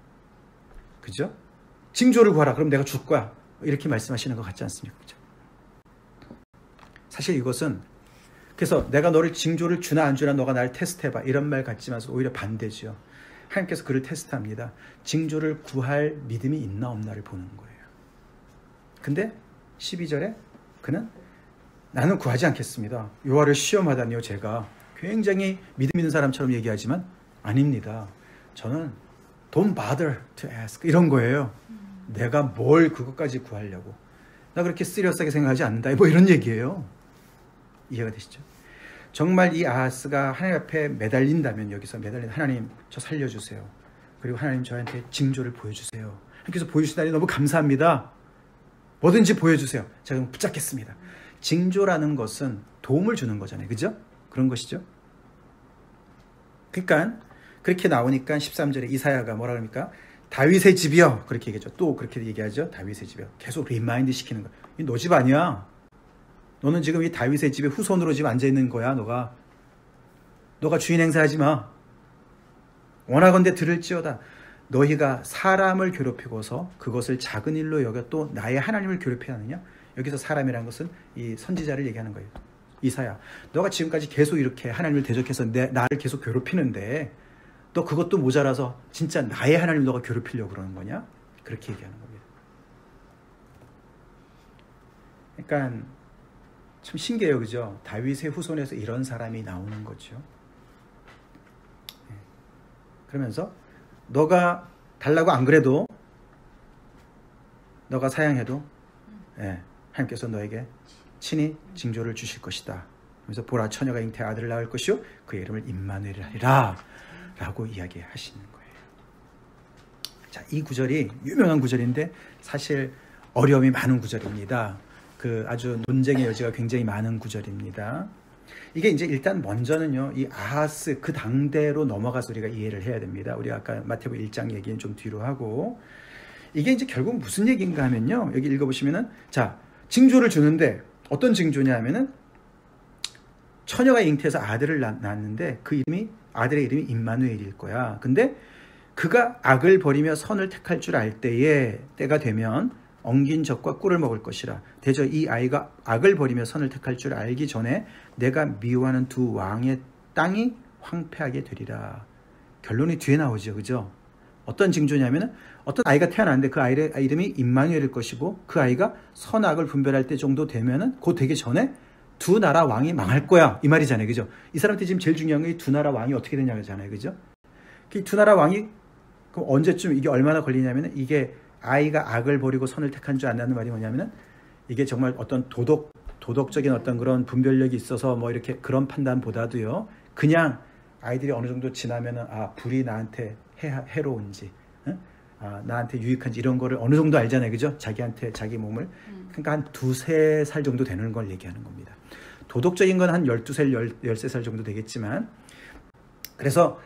S1: 그죠? 징조를 구하라. 그럼 내가 줄 거야. 이렇게 말씀하시는 것 같지 않습니까? 그죠? 사실 이것은, 그래서 내가 너를 징조를 주나 안 주나 너가 나를 테스트해봐, 이런 말 같지만 오히려 반대죠. 하나님께서 그를 테스트합니다. 징조를 구할 믿음이 있나 없나를 보는 거예요. 근데 12절에 그는 나는 구하지 않겠습니다. 여호와를 시험하다니요, 제가 굉장히 믿음 있는 사람처럼 얘기하지만 아닙니다. 저는 don't bother to ask, 이런 거예요. 내가 뭘 그것까지 구하려고, 나 그렇게 시리어스하게 생각하지 않는다, 이런 얘기예요. 이해가 되시죠? 정말 이 아하스가 하나님 앞에 매달린다면, 여기서 하나님 저 살려주세요, 그리고 하나님 저한테 징조를 보여주세요, 하나님께서 보여주시다니 너무 감사합니다, 뭐든지 보여주세요, 제가 붙잡겠습니다. 징조라는 것은 도움을 주는 거잖아요, 그죠? 그런 것이죠. 그러니까 그렇게 나오니까 13절에 이사야가 뭐라 그럽니까? 다윗의 집이여, 그렇게 얘기하죠. 또 그렇게 얘기하죠. 다윗의 집이여. 계속 리마인드 시키는 거야. 이 너 집 아니야. 너는 지금 이 다윗의 집에 후손으로 지금 앉아있는 거야. 너가 주인 행세하지 마. 원하건대 들을지어다. 너희가 사람을 괴롭히고서 그것을 작은 일로 여겨 또 나의 하나님을 괴롭혀야 하느냐? 여기서 사람이라는 것은 이 선지자를 얘기하는 거예요. 이사야, 너가 지금까지 계속 이렇게 하나님을 대적해서 나를 계속 괴롭히는데 너 그것도 모자라서 진짜 나의 하나님 너가 괴롭히려고 그러는 거냐? 그렇게 얘기하는 겁니다. 그러니까 참 신기해요, 그죠? 다윗의 후손에서 이런 사람이 나오는 거죠. 그러면서 너가 달라고 안 그래도, 너가 사양해도 하나님께서 너에게 친히 징조를 주실 것이다. 그래서 보라, 처녀가 잉태 아들을 낳을 것이요 그의 이름을 임마누엘이라 하리라 라고 이야기하시는 거예요. 자, 이 구절이 유명한 구절인데 사실 어려움이 많은 구절입니다. 아주 논쟁의 여지가 굉장히 많은 구절입니다. 이게 이제 일단 먼저는요, 이 아하스 그 당대로 넘어가서 우리가 이해를 해야 됩니다. 우리 아까 마태복음 1장 얘기는 좀 뒤로 하고, 이게 이제 결국 무슨 얘기인가 하면요, 여기 읽어보시면은, 자, 징조를 주는데 어떤 징조냐 하면은, 처녀가 잉태해서 아들을 낳았는데 아들의 이름이 임마누엘일 거야. 근데 그가 악을 버리며 선을 택할 줄 알 때가 되면 엉긴 젖과 꿀을 먹을 것이라. 대저 이 아이가 악을 버리며 선을 택할 줄 알기 전에 내가 미워하는 두 왕의 땅이 황폐하게 되리라. 결론이 뒤에 나오죠, 그죠? 어떤 징조냐면은, 어떤 아이가 태어났는데 그 아이의 이름이 임마누엘일 것이고, 그 아이가 선악을 분별할 때 정도 되면은, 곧 되기 전에 두 나라 왕이 망할 거야, 이 말이잖아요, 그죠? 이 사람한테 지금 제일 중요한 게 이 두 나라 왕이 어떻게 되냐잖아요, 그죠? 이 두 나라 왕이 그럼 언제쯤, 이게 얼마나 걸리냐면은, 이게 아이가 악을 버리고 선을 택한 줄 안다는 말이 뭐냐면은, 이게 정말 어떤 도덕적인 어떤 그런 분별력이 있어서 뭐 이렇게 그런 판단보다도요, 그냥 아이들이 어느 정도 지나면은, 불이 나한테 해로운지, 나한테 유익한지 이런 거를 어느 정도 알잖아요, 그죠? 자기한테, 자기 몸을. 그러니까 한 2-3살 정도 되는 걸 얘기하는 겁니다. 도덕적인 건 한 12살, 13살 정도 되겠지만, 그래서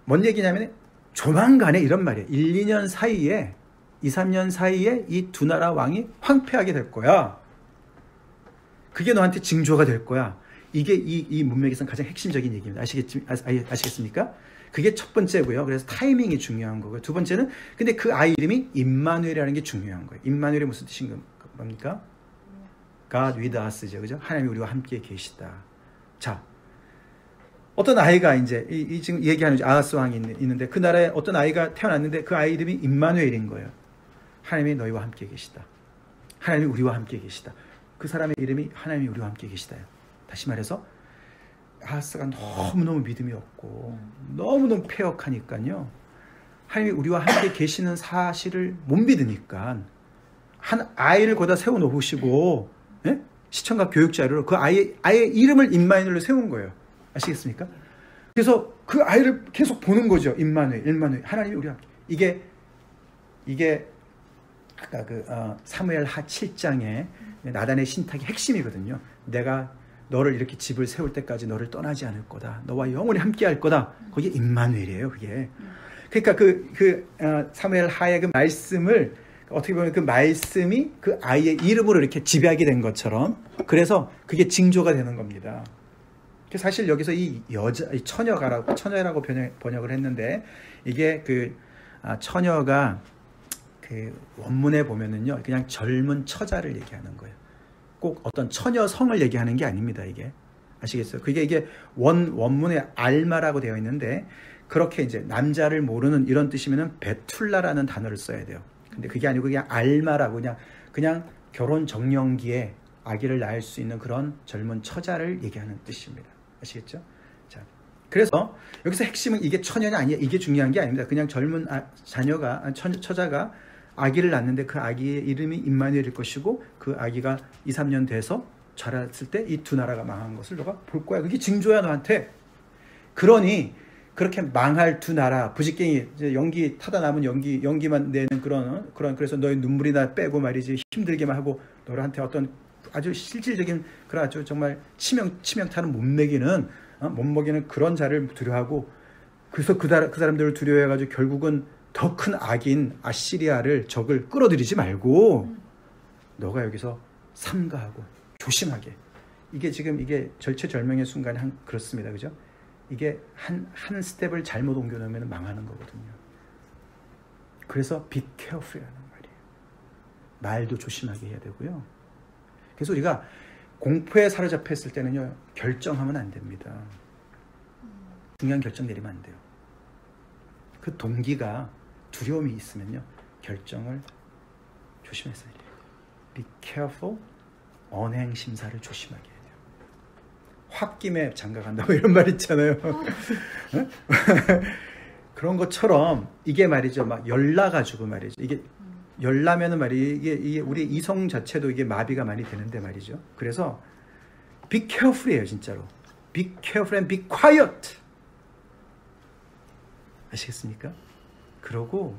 S1: 뭔 얘기냐면, 조만간에 이런 말이에요. 1, 2년 사이에 2, 3년 사이에 이 두 나라 왕이 황폐하게 될 거야. 그게 너한테 징조가 될 거야. 이게 이 문맥에서는 가장 핵심적인 얘기입니다. 아시겠습니까? 그게 첫 번째고요. 그래서 타이밍이 중요한 거고요. 두 번째는 근데 그 아이 이름이 임마누엘이라는 게 중요한 거예요. 임마누엘이 무슨 뜻인 겁니까? God with us죠. 그죠? 하나님이 우리와 함께 계시다. 자, 어떤 아이가 이제 지금 얘기하는 아하스 왕이 있는데 그 나라에 어떤 아이가 태어났는데 그 아이 이름이 임마누엘인 거예요. 하나님이 너희와 함께 계시다. 하나님이 우리와 함께 계시다. 그 사람의 이름이 하나님이 우리와 함께 계시다. 다시 말해서 아하스가 너무너무 믿음이 없고 너무너무 패역하니까요. 하나님이 우리와 함께 계시는 사실을 못 믿으니까 한 아이를 거기다 세워놓으시고 예? 시청각 교육 자료로 그 아이의 이름을 임마누엘로 세운 거예요. 아시겠습니까? 그래서 그 아이를 계속 보는 거죠. 임마누엘. 하나님이 우리와 함께. 이게 아까 사무엘 하 7장에 나단의 신탁의 핵심이거든요. 내가 너를 이렇게 집을 세울 때까지 너를 떠나지 않을 거다. 너와 영원히 함께 할 거다. 그게 임마누엘이에요. 그게. 그러니까 사무엘 하의 그 말씀을 어떻게 보면 그 말씀이 그 아이의 이름으로 이렇게 지배하게 된 것처럼 그래서 그게 징조가 되는 겁니다. 사실 여기서 이 처녀라고 번역을 했는데 이게 처녀가 그 원문에 보면은요 그냥 젊은 처자를 얘기하는 거예요. 꼭 어떤 처녀성을 얘기하는 게 아닙니다. 이게 아시겠어요? 이게 원문에 알마라고 되어 있는데 그렇게 이제 남자를 모르는 이런 뜻이면은 베툴라라는 단어를 써야 돼요. 근데 그게 아니고 그냥 알마라고 그냥 결혼 정년기에 아기를 낳을 수 있는 그런 젊은 처자를 얘기하는 뜻입니다. 아시겠죠? 자, 그래서 여기서 핵심은 이게 처녀냐 아니냐 이게 중요한 게 아닙니다. 그냥 젊은 처자가 아기를 낳는데 그 아기의 이름이 임마누엘일 것이고 그 아기가 2, 3년 돼서 자랐을 때 이 두 나라가 망한 것을 너가 볼 거야. 그게 징조야 너한테. 그러니 그렇게 망할 두 나라 부지깽이 연기 타다 남은 연기만 내는 그래서 너의 눈물이나 빼고 말이지 힘들게만 하고 너한테 어떤 아주 실질적인 그런 아주 정말 치명타는 못 먹이는 그런 자를 두려워하고 그래서 그 사람들을 두려워해가지고 결국은 더 큰 악인 아시리아를 적을 끌어들이지 말고 너가 여기서 삼가하고 조심하게 이게 절체절명의 순간에 그렇습니다. 그죠? 이게 한 스텝을 잘못 옮겨놓으면 망하는 거거든요. 그래서 be careful이라는 말이에요. 말도 조심하게 해야 되고요. 그래서 우리가 공포에 사로잡혔을 때는요 결정하면 안 됩니다. 중요한 결정 내리면 안 돼요. 그 동기가 두려움이 있으면요 결정을 조심해서 해야 돼요. Be careful. 언행 심사를 조심하게 해야 돼요. 홧김에 장가간다고 이런 말 있잖아요. 그런 것처럼 이게 말이죠. 막 열나가지고 말이죠. 이게 열나면은 이게 우리 이성 자체도 이게 마비가 많이 되는데 말이죠. 그래서 be careful이에요, 진짜로. Be careful and be quiet. 아시겠습니까? 그러고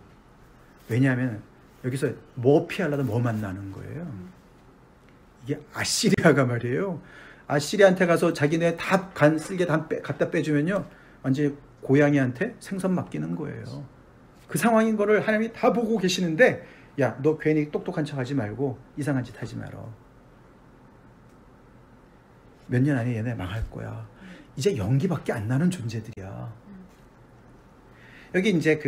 S1: 왜냐하면 여기서 뭐 피하려다 뭐 만나는 거예요. 이게 아시리아가 말이에요. 아시리아한테 가서 자기네 다 쓸개 다 갖다 빼주면요 완전히 고양이한테 생선 맡기는 거예요. 그 상황인 거를 하나님이 다 보고 계시는데 야, 너 괜히 똑똑한 척 하지 말고 이상한 짓 하지 말어. 몇 년 안에 얘네 망할 거야. 이제 연기밖에 안 나는 존재들이야. 여기 이제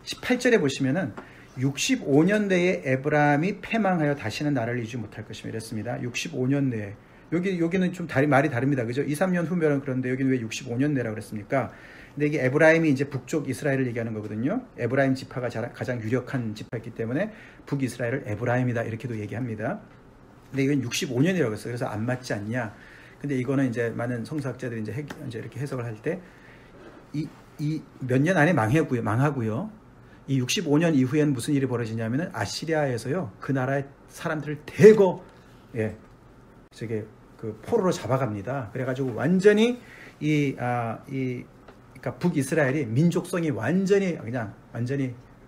S1: 18절에 보시면은 65년대에 에브라임이 패망하여 다시는 나라를 이루지 못할 것이며 이랬습니다. 65년 내에. 여기는 좀 말이 다릅니다. 그죠? 2, 3년 후면은 그런데 여기는 왜 65년 내라고 그랬습니까? 근데 이게 에브라임이 이제 북쪽 이스라엘을 얘기하는 거거든요. 에브라임 지파가 가장 유력한 지파였기 때문에 북이스라엘을 에브라임이다 이렇게도 얘기합니다. 근데 이건 65년이라고 했어요. 그래서 안 맞지 않냐? 근데 이거는 이제 많은 성서학자들이 이제 이렇게 해석을 할 때 이 몇 년 안에 망하고요. 이 65년 이후에는 무슨 일이 벌어지냐면은 아시리아에서요 그 나라의 사람들을 대거 포로로 잡아갑니다. 그래가지고 완전히 그러니까 북이스라엘이 민족성이 완전히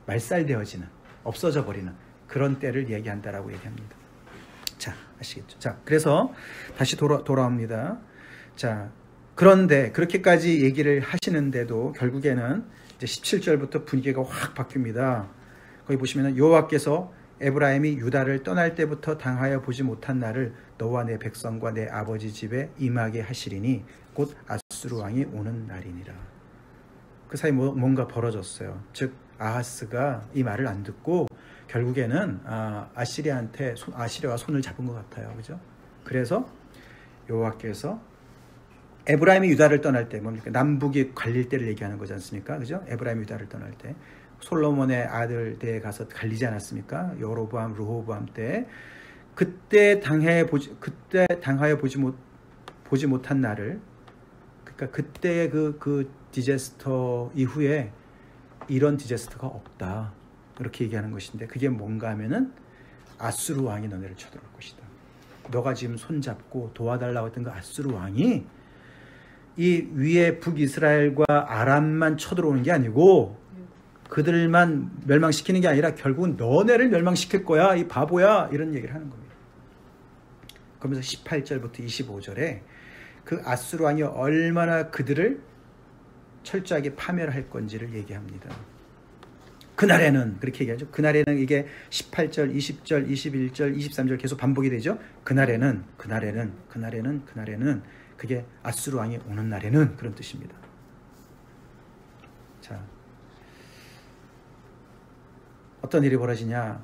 S1: 말살되어지는 없어져 버리는 그런 때를 얘기한다라고 얘기합니다. 자, 아시겠죠? 자, 그래서 다시 돌아옵니다. 자, 그런데 그렇게까지 얘기를 하시는데도 결국에는 이제 17절부터 분위기가 확 바뀝니다. 거기 보시면 여호와께서 에브라임이 유다를 떠날 때부터 당하여 보지 못한 날을 너와 내 백성과 내 아버지 집에 임하게 하시리니 곧 아수르 왕이 오는 날이니라. 그 사이 뭔가 벌어졌어요. 즉 아하스가 이 말을 안 듣고 결국에는 아시리아와 손을 잡은 것 같아요. 그죠? 그래서 여호와께서 에브라임이 유다를 떠날 때 뭡니까? 남북이 갈릴 때를 얘기하는 거지 않습니까? 그죠? 에브라임이 유다를 떠날 때 솔로몬의 아들 때에 가서 갈리지 않았습니까? 여로보암, 르호보암 때 그때 당하여 보지 못한 날을, 그러니까 그때의 그 디제스터 이후에 이런 디제스터가 없다. 이렇게 얘기하는 것인데 그게 뭔가 하면은 아수르 왕이 너네를 쳐들어올 것이다. 너가 지금 손잡고 도와달라고 했던 그 아수르 왕이 이 위에 북이스라엘과 아람만 쳐들어오는 게 아니고 그들만 멸망시키는 게 아니라 결국은 너네를 멸망시킬 거야, 이 바보야, 이런 얘기를 하는 겁니다. 그러면서 18절부터 25절에 그 아수르 왕이 얼마나 그들을 철저하게 파멸할 건지를 얘기합니다. 그날에는, 그렇게 얘기하죠. 그날에는 이게 18절, 20절, 21절, 23절 계속 반복이 되죠. 그날에는 그게 아수르 왕이 오는 날에는, 그런 뜻입니다. 자, 어떤 일이 벌어지냐?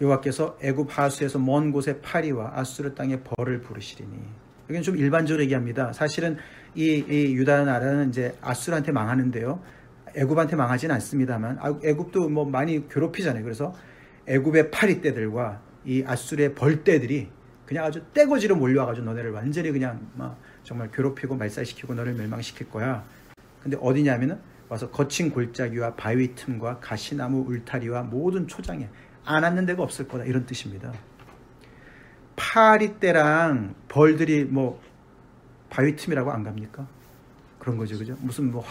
S1: 여호와께서 애굽 하수에서 먼 곳에 파리와 아수르 땅에 벌을 부르시리니. 여기는 좀 일반적으로 얘기합니다. 사실은 이 유다 나라는 이제 아수르한테 망하는데요. 애굽한테 망하지는 않습니다만 애굽도 뭐 많이 괴롭히잖아요. 그래서 애굽의 파리떼들과 이 아수르의 벌떼들이 그냥 아주 떼거지로 몰려와가지고 너네를 완전히 그냥 막 정말 괴롭히고 말살시키고 너를 멸망시킬 거야. 근데 어디냐면은 와서 거친 골짜기와 바위 틈과 가시나무 울타리와 모든 초장에 안 앉는 데가 없을 거다, 이런 뜻입니다. 파리떼랑 벌들이 뭐 바위 틈이라고 안 갑니까? 그런 거죠, 그죠? 무슨 뭐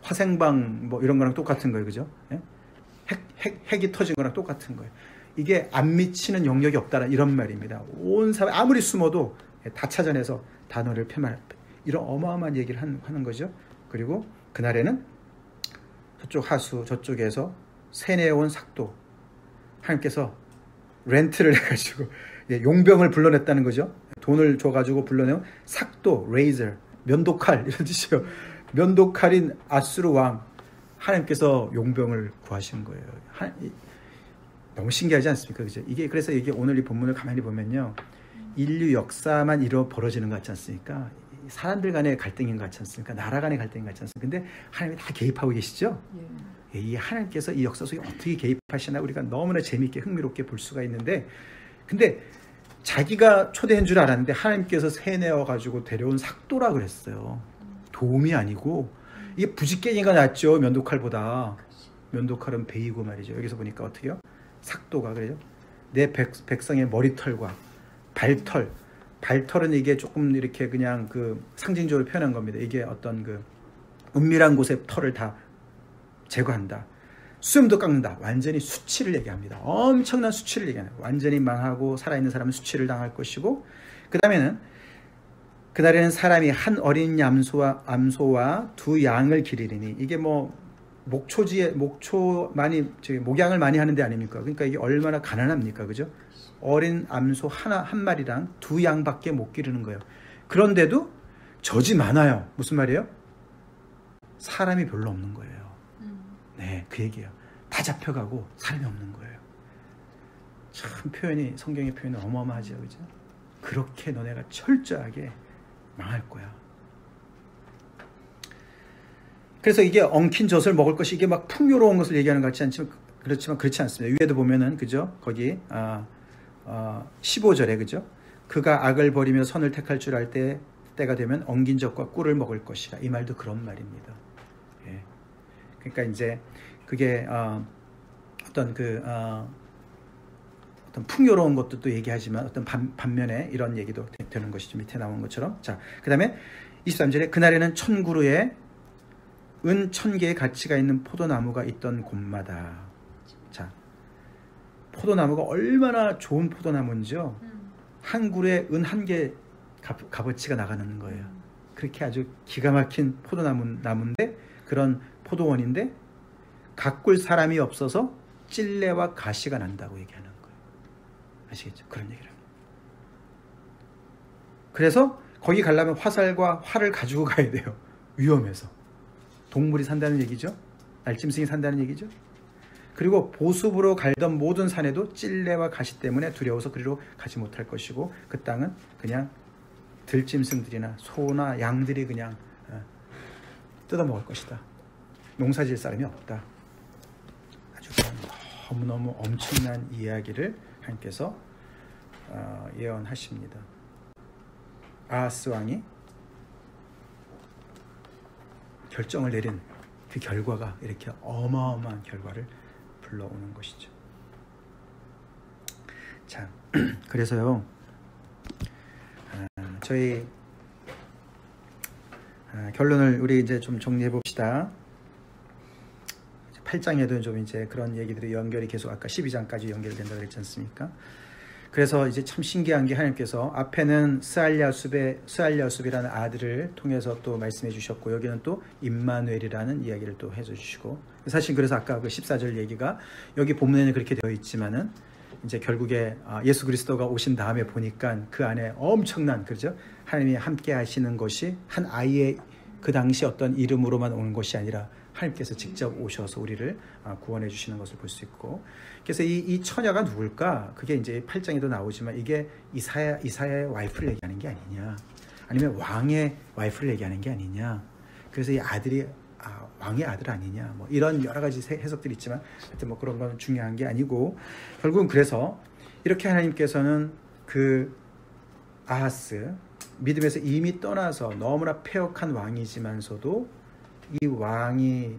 S1: 화생방 뭐 이런 거랑 똑같은 거예요, 그죠? 예? 핵이 터진 거랑 똑같은 거예요. 이게 안 미치는 영역이 없다는 이런 말입니다. 온 사람 아무리 숨어도 다 찾아내서 단어를 폐말, 이런 어마어마한 얘기를 하는 거죠. 그리고 그날에는 저쪽 하수 저쪽에서 세내온 삭도, 하나님께서 렌트를 해가지고 용병을 불러냈다는 거죠. 돈을 줘가지고 불러내온 삭도, 레이저, 면도칼, 이런 뜻이에요. 면도칼인 아수르 왕, 하나님께서 용병을 구하신 거예요. 너무 신기하지 않습니까? 그죠? 그래서 이게 오늘 이 본문을 가만히 보면요, 인류 역사만 벌어지는 것 같지 않습니까? 사람들 간의 갈등인 것 같지 않습니까? 나라 간의 갈등인 것 같지 않습니까? 근데 하나님이 다 개입하고 계시죠? 예. 이 하나님께서 이 역사 속에 어떻게 개입하시나 우리가 너무나 재미있게 흥미롭게 볼 수가 있는데, 근데 자기가 초대한 줄 알았는데 하나님께서 세내어 가지고 데려온 삭도라 그랬어요. 도움이 아니고. 이게 부지깽이가 낫죠, 면도칼보다. 면도칼은 베이고 말이죠. 여기서 보니까 어떻게요? 삭도가 그래요. 내 백성의 머리털과 발털은 이게 조금 이렇게 그냥 그 상징적으로 표현한 겁니다. 이게 어떤 그 은밀한 곳의 털을 다 제거한다. 수염도 깎는다. 완전히 수치를 얘기합니다. 엄청난 수치를 얘기합니다. 완전히 망하고 살아있는 사람은 수치를 당할 것이고, 그 다음에는 그날에는 사람이 한 어린 암소와 두 양을 기르리니. 이게 뭐 목양을 많이 하는 데 아닙니까? 그러니까 이게 얼마나 가난합니까? 그죠? 어린 암소 한 마리랑 두 양밖에 못 기르는 거예요. 그런데도 젖이 많아요. 무슨 말이에요? 사람이 별로 없는 거예요. 네, 그 얘기예요. 다 잡혀가고 사람이 없는 거예요. 참 성경의 표현이 어마어마하죠, 그죠? 그렇게 너네가 철저하게 망할 거야. 그래서 이게 엉킨 젖을 먹을 것이, 이게 막 풍요로운 것을 얘기하는 것 같지 않지만, 그렇지만 그렇지 않습니다. 위에도 보면은, 그죠? 거기 15절에, 그죠? 그가 악을 버리며 선을 택할 줄 알 때가 되면 엉긴 젖과 꿀을 먹을 것이라. 이 말도 그런 말입니다. 예. 그러니까 이제 그게 어떤 풍요로운 것도 또 얘기하지만 어떤 반면에 이런 얘기도 되는 것이죠. 밑에 나온 것처럼. 자, 그 다음에 23절에 그날에는 1000그루에 은 1000개의 가치가 있는 포도나무가 있던 곳마다. 자, 포도나무가 얼마나 좋은 포도나무인지요. 한 그루에 은 1개 값어치가 나가는 거예요. 그렇게 아주 기가 막힌 포도나무인데 그런 포도원인데 가꿀 사람이 없어서 찔레와 가시가 난다고 얘기하는 거예요. 아시겠죠? 그런 얘기를 합니다. 그래서 거기 가려면 화살과 활을 가지고 가야 돼요. 위험해서. 동물이 산다는 얘기죠. 날짐승이 산다는 얘기죠. 그리고 보습으로 갈던 모든 산에도 찔레와 가시 때문에 두려워서 그리로 가지 못할 것이고 그 땅은 그냥 들짐승들이나 소나 양들이 그냥 뜯어먹을 것이다. 농사질 사람이 없다. 아주 너무너무 엄청난 이야기를 하나님께서 예언하십니다. 아하스 왕이 결정을 내린 그 결과가 이렇게 어마어마한 결과를 불러오는 것이죠. 자, 그래서요, 저희 결론을 우리 이제 좀 정리해 봅시다. 8장에도 좀 이제 그런 얘기들이 연결이 계속 아까 12장까지 연결된다고 그랬지 않습니까? 그래서 이제 참 신기한 게 하나님께서 앞에는 스알랴숲이라는 아들을 통해서 또 말씀해 주셨고 여기는 또 임마누엘이라는 이야기를 또 해줘 주시고 사실 그래서 아까 그 14절 얘기가 여기 본문에는 그렇게 되어 있지만은 이제 결국에 예수 그리스도가 오신 다음에 보니까 그 안에 엄청난 그죠? 하나님이 함께 하시는 것이 한 아이의 그 당시 어떤 이름으로만 오는 것이 아니라 하나님께서 직접 오셔서 우리를 구원해 주시는 것을 볼 수 있고 그래서 이 처녀가 누굴까? 그게 이제 8장에도 나오지만 이게 이사야의 와이프를 얘기하는 게 아니냐 아니면 왕의 와이프를 얘기하는 게 아니냐 그래서 이 아들이 왕의 아들 아니냐 뭐 이런 여러 가지 해석들이 있지만 하여튼 뭐 그런 건 중요한 게 아니고 결국은 그래서 이렇게 하나님께서는 그 아하스 믿음에서 이미 떠나서 너무나 패역한 왕이지만서도 이 왕이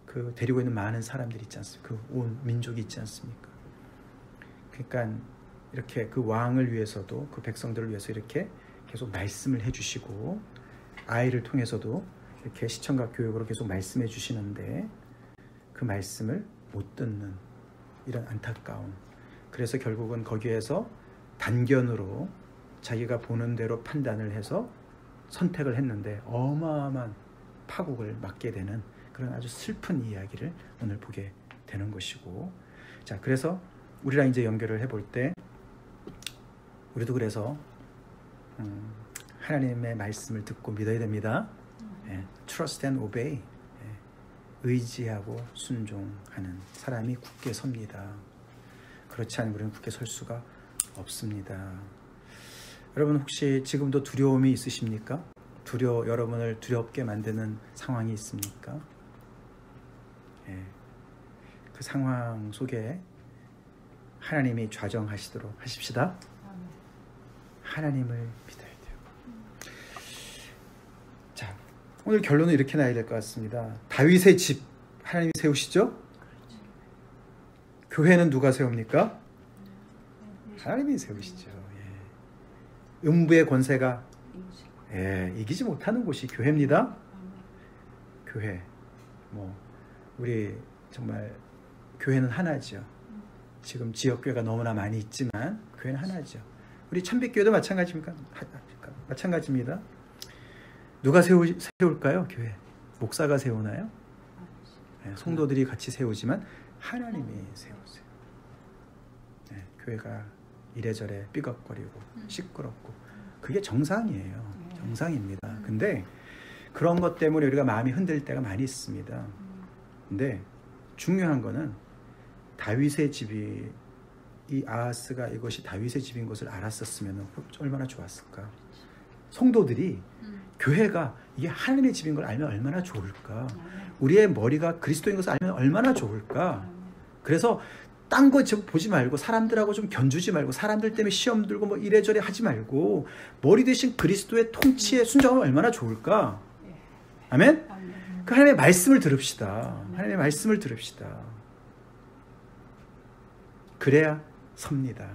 S1: 그 데리고 있는 많은 사람들이 있지 않습니까? 그 온 민족이 있지 않습니까? 그러니까 이렇게 그 왕을 위해서도 그 백성들을 위해서 이렇게 계속 말씀을 해주시고 아이를 통해서도 이렇게 시청각 교육으로 계속 말씀해 주시는데 그 말씀을 못 듣는 이런 안타까움. 그래서 결국은 거기에서 단견으로 자기가 보는 대로 판단을 해서 선택을 했는데 어마어마한 파국을 맞게 되는 그런 아주 슬픈 이야기를 오늘 보게 되는 것이고 자 그래서 우리랑 이제 연결을 해볼 때 우리도 그래서 하나님의 말씀을 듣고 믿어야 됩니다. Trust and obey. 의지하고 순종하는 사람이 굳게 섭니다. 그렇지 않으면 우리는 굳게 설 수가 없습니다. 여러분 혹시 지금도 두려움이 있으십니까? 여러분을 두렵게 만드는 상황이 있습니까? 그 상황 속에 하나님이 좌정하시도록 하십시다. 하나님을 믿어야 돼요. 자, 오늘 결론은 이렇게 나야 될 것 같습니다. 다윗의 집 하나님이 세우시죠? 교회는 누가 세웁니까? 하나님이 세우시죠. 음부의 권세가 이기지 못하는 곳이 교회입니다. 교회 우리 정말 교회는 하나죠. 지금 지역교회가 너무나 많이 있지만 교회는 하나죠. 우리 참빛교회도 마찬가지입니까? 마찬가지입니다. 누가 세울까요? 교회 목사가 세우나요? 성도들이 같이 세우지만 하나님이 세우세요. 교회가 이래저래 삐걱거리고 시끄럽고 그게 정상이에요. 정상입니다. 근데 그런 것 때문에 우리가 마음이 흔들릴 때가 많이 있습니다. 근데 중요한 거는 다윗의 집이 이 아하스가 이것이 다윗의 집인 것을 알았었으면 얼마나 좋았을까. 성도들이 교회가 이게 하나님의 집인 걸 알면 얼마나 좋을까. 우리의 머리가 그리스도인 것을 알면 얼마나 좋을까. 그래서 딴 거 보지 말고 사람들하고 좀 견주지 말고 사람들 때문에 시험 들고 뭐 이래저래 하지 말고 머리 대신 그리스도의 통치에 순종하면 얼마나 좋을까. 아멘? 그 하나님의 말씀을 들읍시다. 하나님의 말씀을 들읍시다. 그래야 섭니다.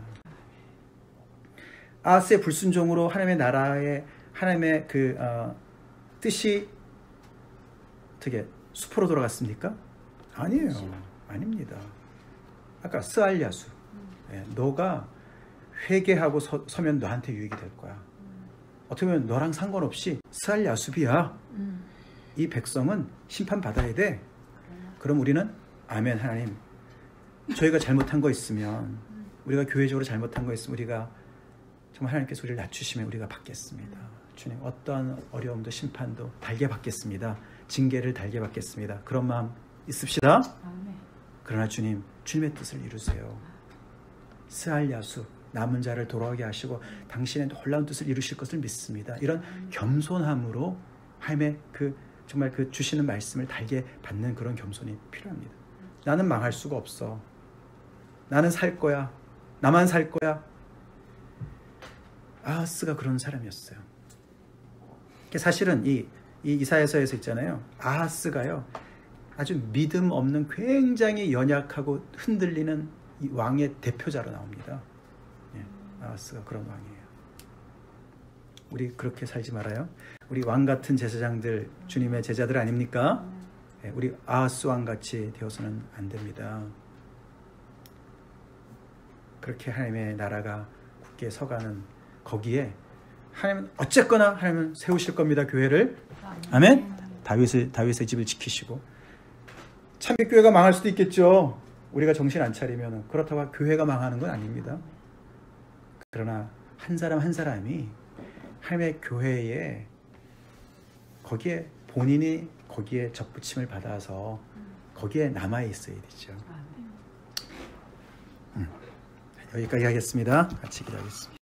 S1: 아하스의 불순종으로 하나님의 나라에 하나님의 그 뜻이 어떻게 수포로 돌아갔습니까? 아니에요. 아닙니다. 아까 스알랴숲. 너가 회개하고 서면 너한테 유익이 될 거야. 어떻게 보면 너랑 상관없이 스알 야수비야. 이 백성은 심판받아야 돼. 그럼 우리는 아멘 하나님, 저희가 잘못한 거 있으면, 우리가 교회적으로 잘못한 거 있으면 우리가 정말 하나님께서 우리를 낮추시면 우리가 받겠습니다. 주님, 어떠한 어려움도 심판도 달게 받겠습니다. 징계를 달게 받겠습니다. 그런 마음 있읍시다. 그러나 주님, 주님의 뜻을 이루세요. 스알 야수, 남은 자를 돌아오게 하시고 당신의 놀라운 뜻을 이루실 것을 믿습니다. 이런 겸손함으로 하나님의 정말 주시는 말씀을 달게 받는 그런 겸손이 필요합니다. 나는 망할 수가 없어. 나는 살 거야. 나만 살 거야. 아하스가 그런 사람이었어요. 사실은 이 이사야서에서 있잖아요. 아하스가요, 아주 믿음 없는, 굉장히 연약하고 흔들리는 이 왕의 대표자로 나옵니다. 아하스가 그런 왕이에요. 우리 그렇게 살지 말아요. 우리 왕 같은 제사장들, 주님의 제자들 아닙니까? 우리 아하스 왕같이 되어서는 안 됩니다. 그렇게 하나님의 나라가 굳게 서가는 거기에 하나님은 어쨌거나 하나님은 세우실 겁니다. 교회를. 아멘. 다윗의 집을 지키시고. 참빛교회가 망할 수도 있겠죠. 우리가 정신 안 차리면. 그렇다고 교회가 망하는 건 아닙니다. 그러나 한 사람 한 사람이 하나님의 교회에, 거기에 본인이 거기에 접붙임을 받아서 거기에 남아 있어야 되죠. 여기까지 하겠습니다. 같이 기도하겠습니다.